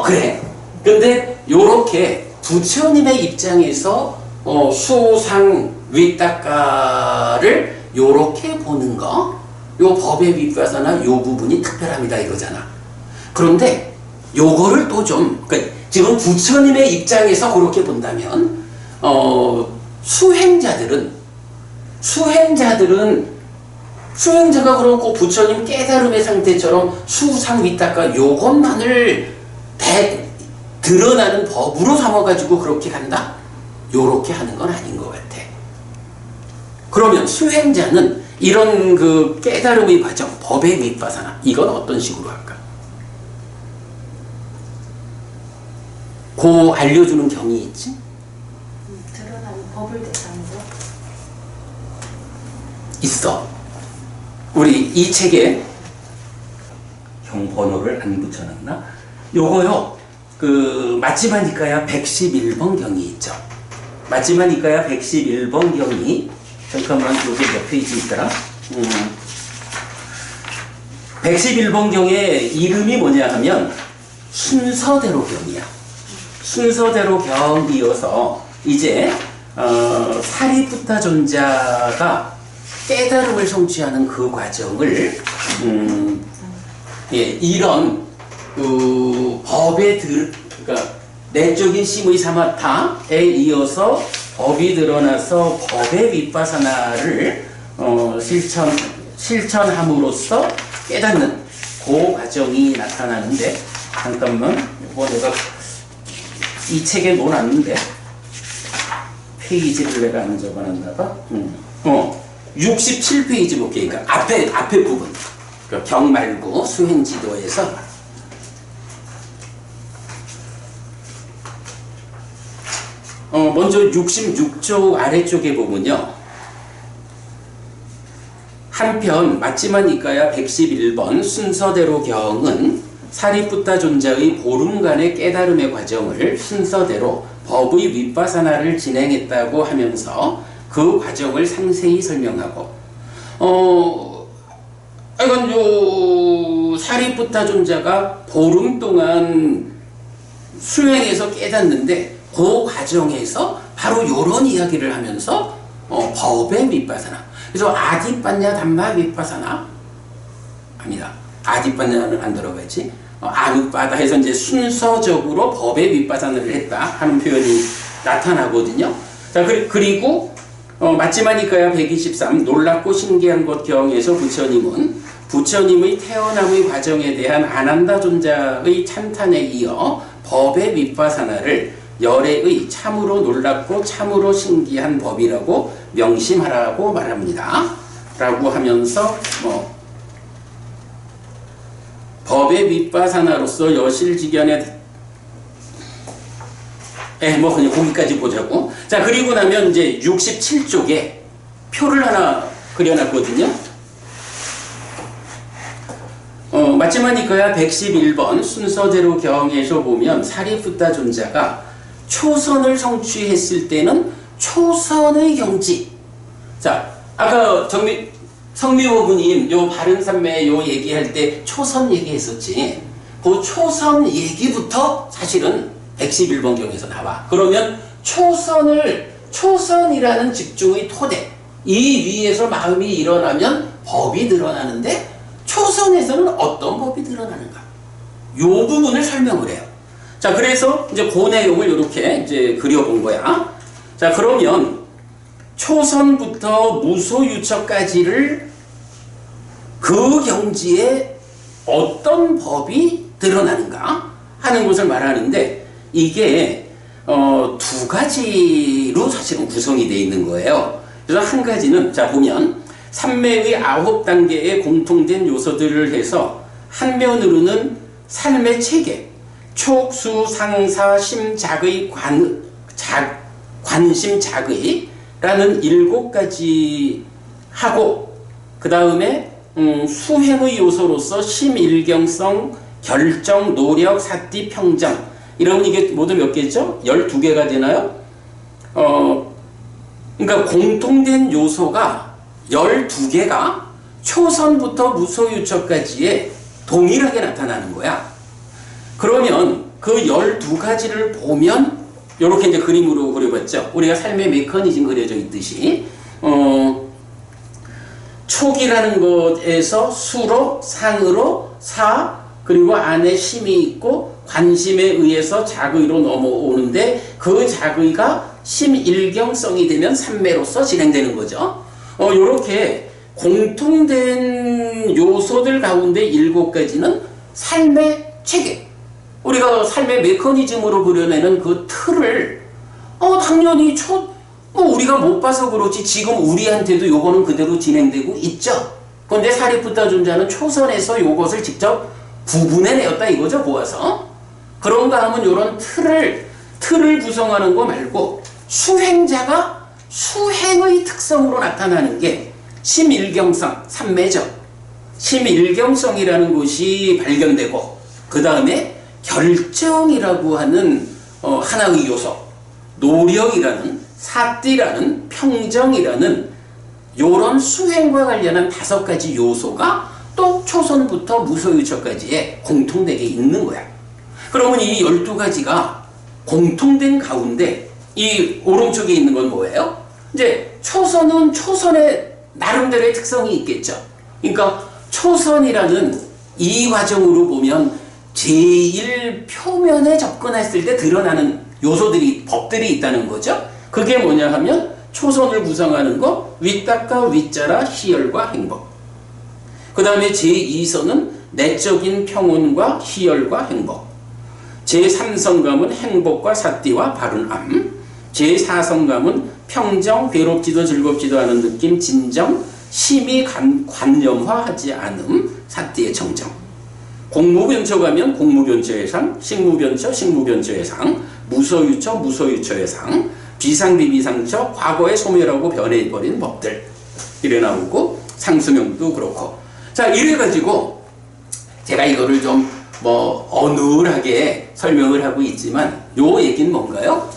그래. 근데 요렇게 부처님의 입장에서 수상 윗닦아를 요렇게 보는 거, 요 법의 윗바사나 요 부분이 특별합니다 이거잖아. 그런데 요거를 또 좀, 그러니까 지금 부처님의 입장에서 그렇게 본다면 수행자가 그렇고 부처님 깨달음의 상태처럼 수상 윗닦아 요것만을 드러나는 법으로 삼아가지고 그렇게 간다? 요렇게 하는 건 아닌 것 같아. 그러면 수행자는 이런 그 깨달음의 과정, 법의 윗바사나 이건 어떤 식으로 할까? 그 알려주는 경이 있지? 드러나는 법을 대상으로. 있어. 우리 이 책에 경 번호를 안 붙여놨나? 요거요. 그 마지막이니까야 111번 경이 있죠. 마지막이니까야 111번 경이 잠깐만 요게 몇 페이지 있더라? 111번 경의 이름이 뭐냐 하면 순서대로 경이야. 순서대로 경이어서 이제 사리푸타 존자가 깨달음을 성취하는 그 과정을 이런 법에 그러니까 내적인 심의 사마타에 이어서 법이 드러나서 법의 윗바사나를 실천함으로써 깨닫는 그 과정이 나타나는데 잠깐만 이거 내가 이 책에 놓았는데 페이지를 내가 안 적어놨나 봐. 67페이지 볼게. 그러니까 앞에 부분. 그러니까 경 말고 수행지도에서 먼저 66쪽 아래쪽에 보면요. 한편 맞지마니까야 111번 순서대로 경은 사리푸타 존자의 보름간의 깨달음의 과정을 순서대로 법의 윗바사나를 진행했다고 하면서 그 과정을 상세히 설명하고 이건 요 사리푸타 존자가 보름 동안 수행해서 깨닫는데 그 과정에서 바로 요런 이야기를 하면서 법의 윗바사나. 그래서 아디빠냐 담마 윗바사나 아니다. 아디빠냐는 안 들어가지. 아누빠다 해서 이제 순서적으로 법의 윗바사나를 했다 하는 표현이 나타나거든요. 자, 그리고 마지막이니까야 123 놀랍고 신기한 것 경에서 부처님의 태어남의 과정에 대한 아난다 존자의 찬탄에 이어 법의 윗바사나를 열애의 참으로 놀랍고 참으로 신기한 법이라고 명심하라고 말합니다. 라고 하면서 법의 윗바사나로서 여실지견에 그냥 거기까지 보자고. 자, 그리고 나면 이제 67쪽에 표를 하나 그려놨거든요. 마지막이니까야 111번 순서대로 경에서 보면 사리푸타 존자가 초선을 성취했을 때는 초선의 경지. 자, 아까 성미호부님 요 바른산매 요 얘기할 때 초선 얘기했었지. 그 초선 얘기부터 사실은 111번 경에서 나와. 그러면 초선이라는 집중의 토대, 이 위에서 마음이 일어나면 법이 드러나는데 초선에서는 어떤 법이 드러나는가? 요 부분을 설명을 해요. 자, 그래서 이제 그 내용을 이렇게 이제 그려본 거야. 자, 그러면 초선부터 무소유처까지를 그 경지에 어떤 법이 드러나는가 하는 것을 말하는데 이게 두 가지로 사실은 구성이 되어 있는 거예요. 그래서 한 가지는 자 보면 삼매의 9단계의 공통된 요소들을 해서 한면으로는 삶의 체계, 촉수 상사 심작의 관심 작의 라는 7가지 하고 그 다음에 수행의 요소로서 심일경성, 결정, 노력, 사띠, 평정 이러면 이게 모두 몇 개죠? 12개가 되나요? 그러니까 공통된 요소가 12개가 초선부터 무소유처까지에 동일하게 나타나는 거야. 그러면 그 12가지를 보면 이렇게 이제 그림으로 그려봤죠. 우리가 삶의 메커니즘 그려져 있듯이 촉이라는 것에서 수로, 상으로, 사, 그리고 안에 심이 있고 관심에 의해서 작의로 넘어오는데 그 작의가 심일경성이 되면 삼매로서 진행되는 거죠. 이렇게 공통된 요소들 가운데 7가지는 삶의 체계, 우리가 삶의 메커니즘으로 그려내는 그 틀을 당연히 우리가 못 봐서 그렇지 지금 우리한테도 요거는 그대로 진행되고 있죠. 그런데 사리푸타 존자는 초선에서 요것을 직접 구분해내었다 이거죠. 모아서. 그런가 하면 요런 틀을 구성하는 거 말고 수행자가 수행의 특성으로 나타나는 게 심일경성, 삼매죠. 심일경성이라는 것이 발견되고 그 다음에 결정이라고 하는 하나의 요소, 노력이라는, 사띠라는, 평정이라는 요런 수행과 관련한 5가지 요소가 또 초선부터 무소유처까지에 공통되게 있는 거야. 그러면 이 12가지가 공통된 가운데 이 오른쪽에 있는 건 뭐예요? 이제 초선은 초선의 나름대로의 특성이 있겠죠. 그러니까 초선이라는 이 과정으로 보면 제일 표면에 접근했을 때 드러나는 요소들이, 법들이 있다는 거죠. 그게 뭐냐 하면 초선을 구성하는 거 위탁과 위자라, 희열과 행복. 그 다음에 제2선은 내적인 평온과 희열과 행복. 제3성감은 행복과 사띠와 바른함. 제4성감은 평정, 괴롭지도 즐겁지도 않은 느낌, 진정, 심히 관념화하지 않음, 사띠의 정정. 공무변처 가면 공무변처의 상, 식무변처, 식무변처의 상, 무소유처, 무소유처의 상, 비상비비상처, 과거에 소멸하고 변해버린 법들 이래 나오고 상수명도 그렇고. 자, 이래가지고 제가 이거를 좀 어눌하게 설명을 하고 있지만 요 얘기는 뭔가요?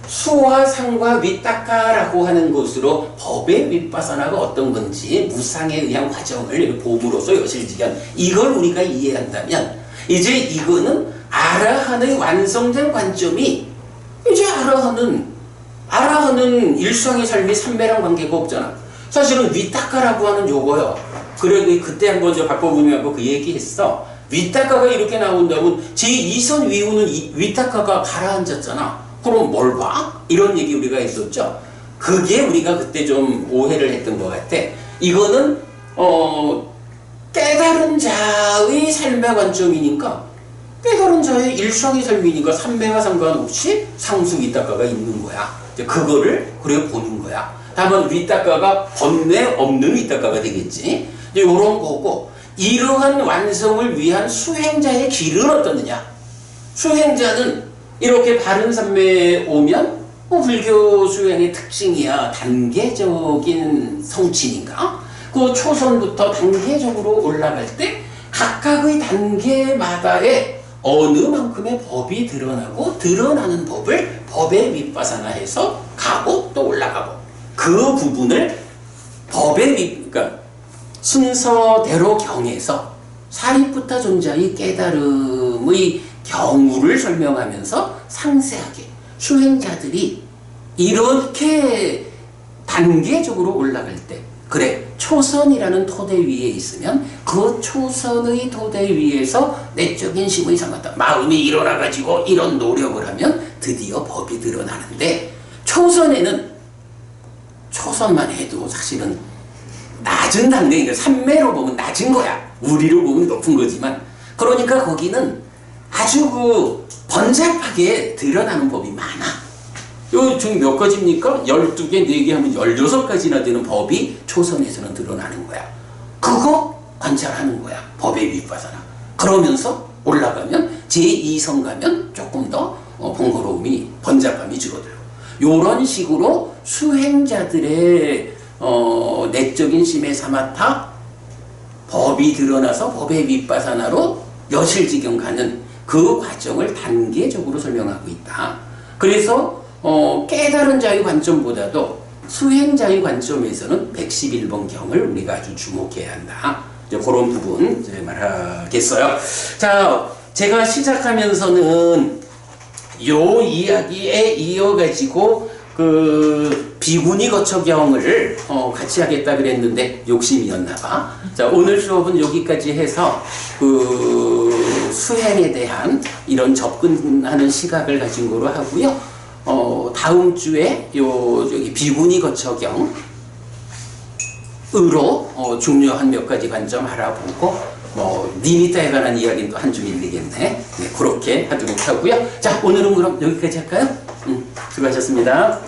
수와 상과 위탁가라고 하는 것으로 법의 윗바사나가 어떤 건지 무상에 의한 과정을 봄으로써 여실지견 이걸 우리가 이해한다면 이제 이거는 아라한의 완성된 관점이 이제 아라한은 일상의 삶이 삼매랑 관계가 없잖아. 사실은 위탁가라고 하는 요거요. 그래 그때 한번 저 박보분이하고 그 얘기했어. 위탁가가 이렇게 나온다면 제2선 위후는 위탁가가 가라앉았잖아. 그럼 뭘 봐? 이런 얘기 우리가 했었죠. 그게 우리가 그때 좀 오해를 했던 것 같아. 이거는 깨달은 자의 삶의 관점이니까 깨달은 자의 일상의 삶이니까 삼매와 상관없이 상수 위탁가가 있는 거야. 이제 그거를 그래 보는 거야. 다만 위탁가가 번뇌 없는 위탁가가 되겠지. 이제 이런 거고 이러한 완성을 위한 수행자의 길은 어떠느냐? 수행자는 이렇게 바른 삼매에 오면 불교 수행의 특징이야. 단계적인 성취인가? 그 초선부터 단계적으로 올라갈 때 각각의 단계마다의 어느 만큼의 법이 드러나고 드러나는 법을 법에 윗바사나해서 가고 또 올라가고 그 부분을 그러니까 순서대로 경에서 사리푸타 존자의 깨달음의 경우를 설명하면서 상세하게 수행자들이 이렇게 단계적으로 올라갈 때 그래 초선이라는 토대 위에 있으면 그 초선의 토대 위에서 내적인 심의 상하다 마음이 일어나가지고 이런 노력을 하면 드디어 법이 드러나는데 초선만 해도 사실은 낮은 단계니까 삼매로 보면 낮은 거야. 우리로 보면 높은 거지만 그러니까 거기는 아주 번잡하게 드러나는 법이 많아. 요 중 몇 가지입니까? 12개, 4개 하면 16가지나 되는 법이 초선에서는 드러나는 거야. 그거 관찰하는 거야. 법의 윗바사나. 그러면서 올라가면 제2성 가면 조금 더 번거로움이 번잡함이 줄어들고 요런 식으로 수행자들의 내적인 심의 사마타 법이 드러나서 법의 윗바사나로 여실지경 가는 그 과정을 단계적으로 설명하고 있다. 그래서 깨달은 자의 관점보다도 수행자의 관점에서는 111번 경을 우리가 아주 주목해야 한다. 이제 그런 부분 이제 말하겠어요. 자, 제가 시작하면서는 요 이야기에 이어가지고 그 비구니 거처경을 같이 하겠다 그랬는데 욕심이었나봐. 자, 오늘 수업은 여기까지 해서 그 수행에 대한 이런 접근하는 시각을 가진 거로 하고요. 다음 주에 저기 비구니 거처경으로 중요한 몇 가지 관점 알아보고 니미타에 관한 이야기는 또 한 주 밀리겠네. 네, 그렇게 하도록 하고요. 자, 오늘은 그럼 여기까지 할까요? 수고하셨습니다.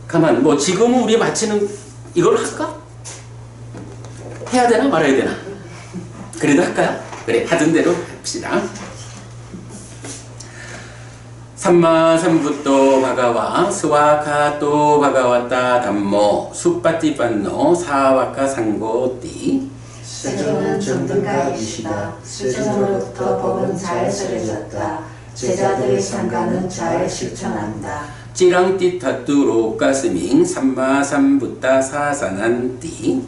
가만, 지금은 우리 마치는 이걸 할까? 해야 되나 말아야 되나? 그래도 할까요? 그래, 하던 대로 합시다. 삼마삼부토 바가와 스와카토 바가와타 담모 수빠띠빤노 사와카 상고띠. 세조는 정등각이시다. 세조로부터 법은 잘 설해졌다. 제자들의 상가는 잘 실천한다. 찌랑띠타뚜로 가스밍 삼마삼부타 사산한띠.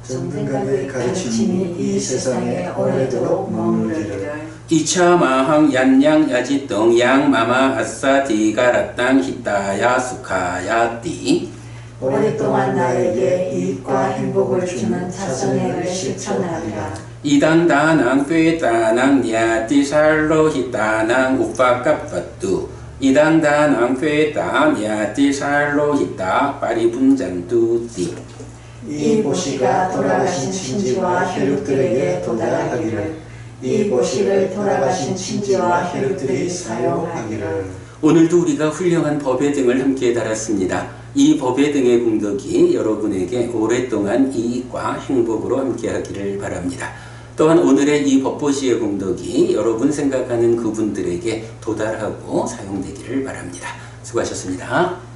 정등각의 가르침이 이 세상에 오래도록 머무르기를. 이차마항 얀양 야지똥 양마마 아싸 디가라땅 히타야 수카야띠. 오랫동안 나에게 이익과 행복을 주는 자선행을 실천하리라. 이당다낭 꾀다낭 냐띠살로 히타낭 우파까빠뚜. 이당다낭 꾀다 냐띠살로 히타 파리분잔뚜띠. 이 보시가 돌아가신 친지와 혈육들에게 도달하기를. 이 보시를 돌아가신 친지와 혈육들이 사용하기를. 오늘도 우리가 훌륭한 법의 등을 함께 달았습니다. 이 법의 등의 공덕이 여러분에게 오랫동안 이익과 행복으로 함께 하기를 바랍니다. 또한 오늘의 이 법보시의 공덕이 여러분 생각하는 그분들에게 도달하고 사용되기를 바랍니다. 수고하셨습니다.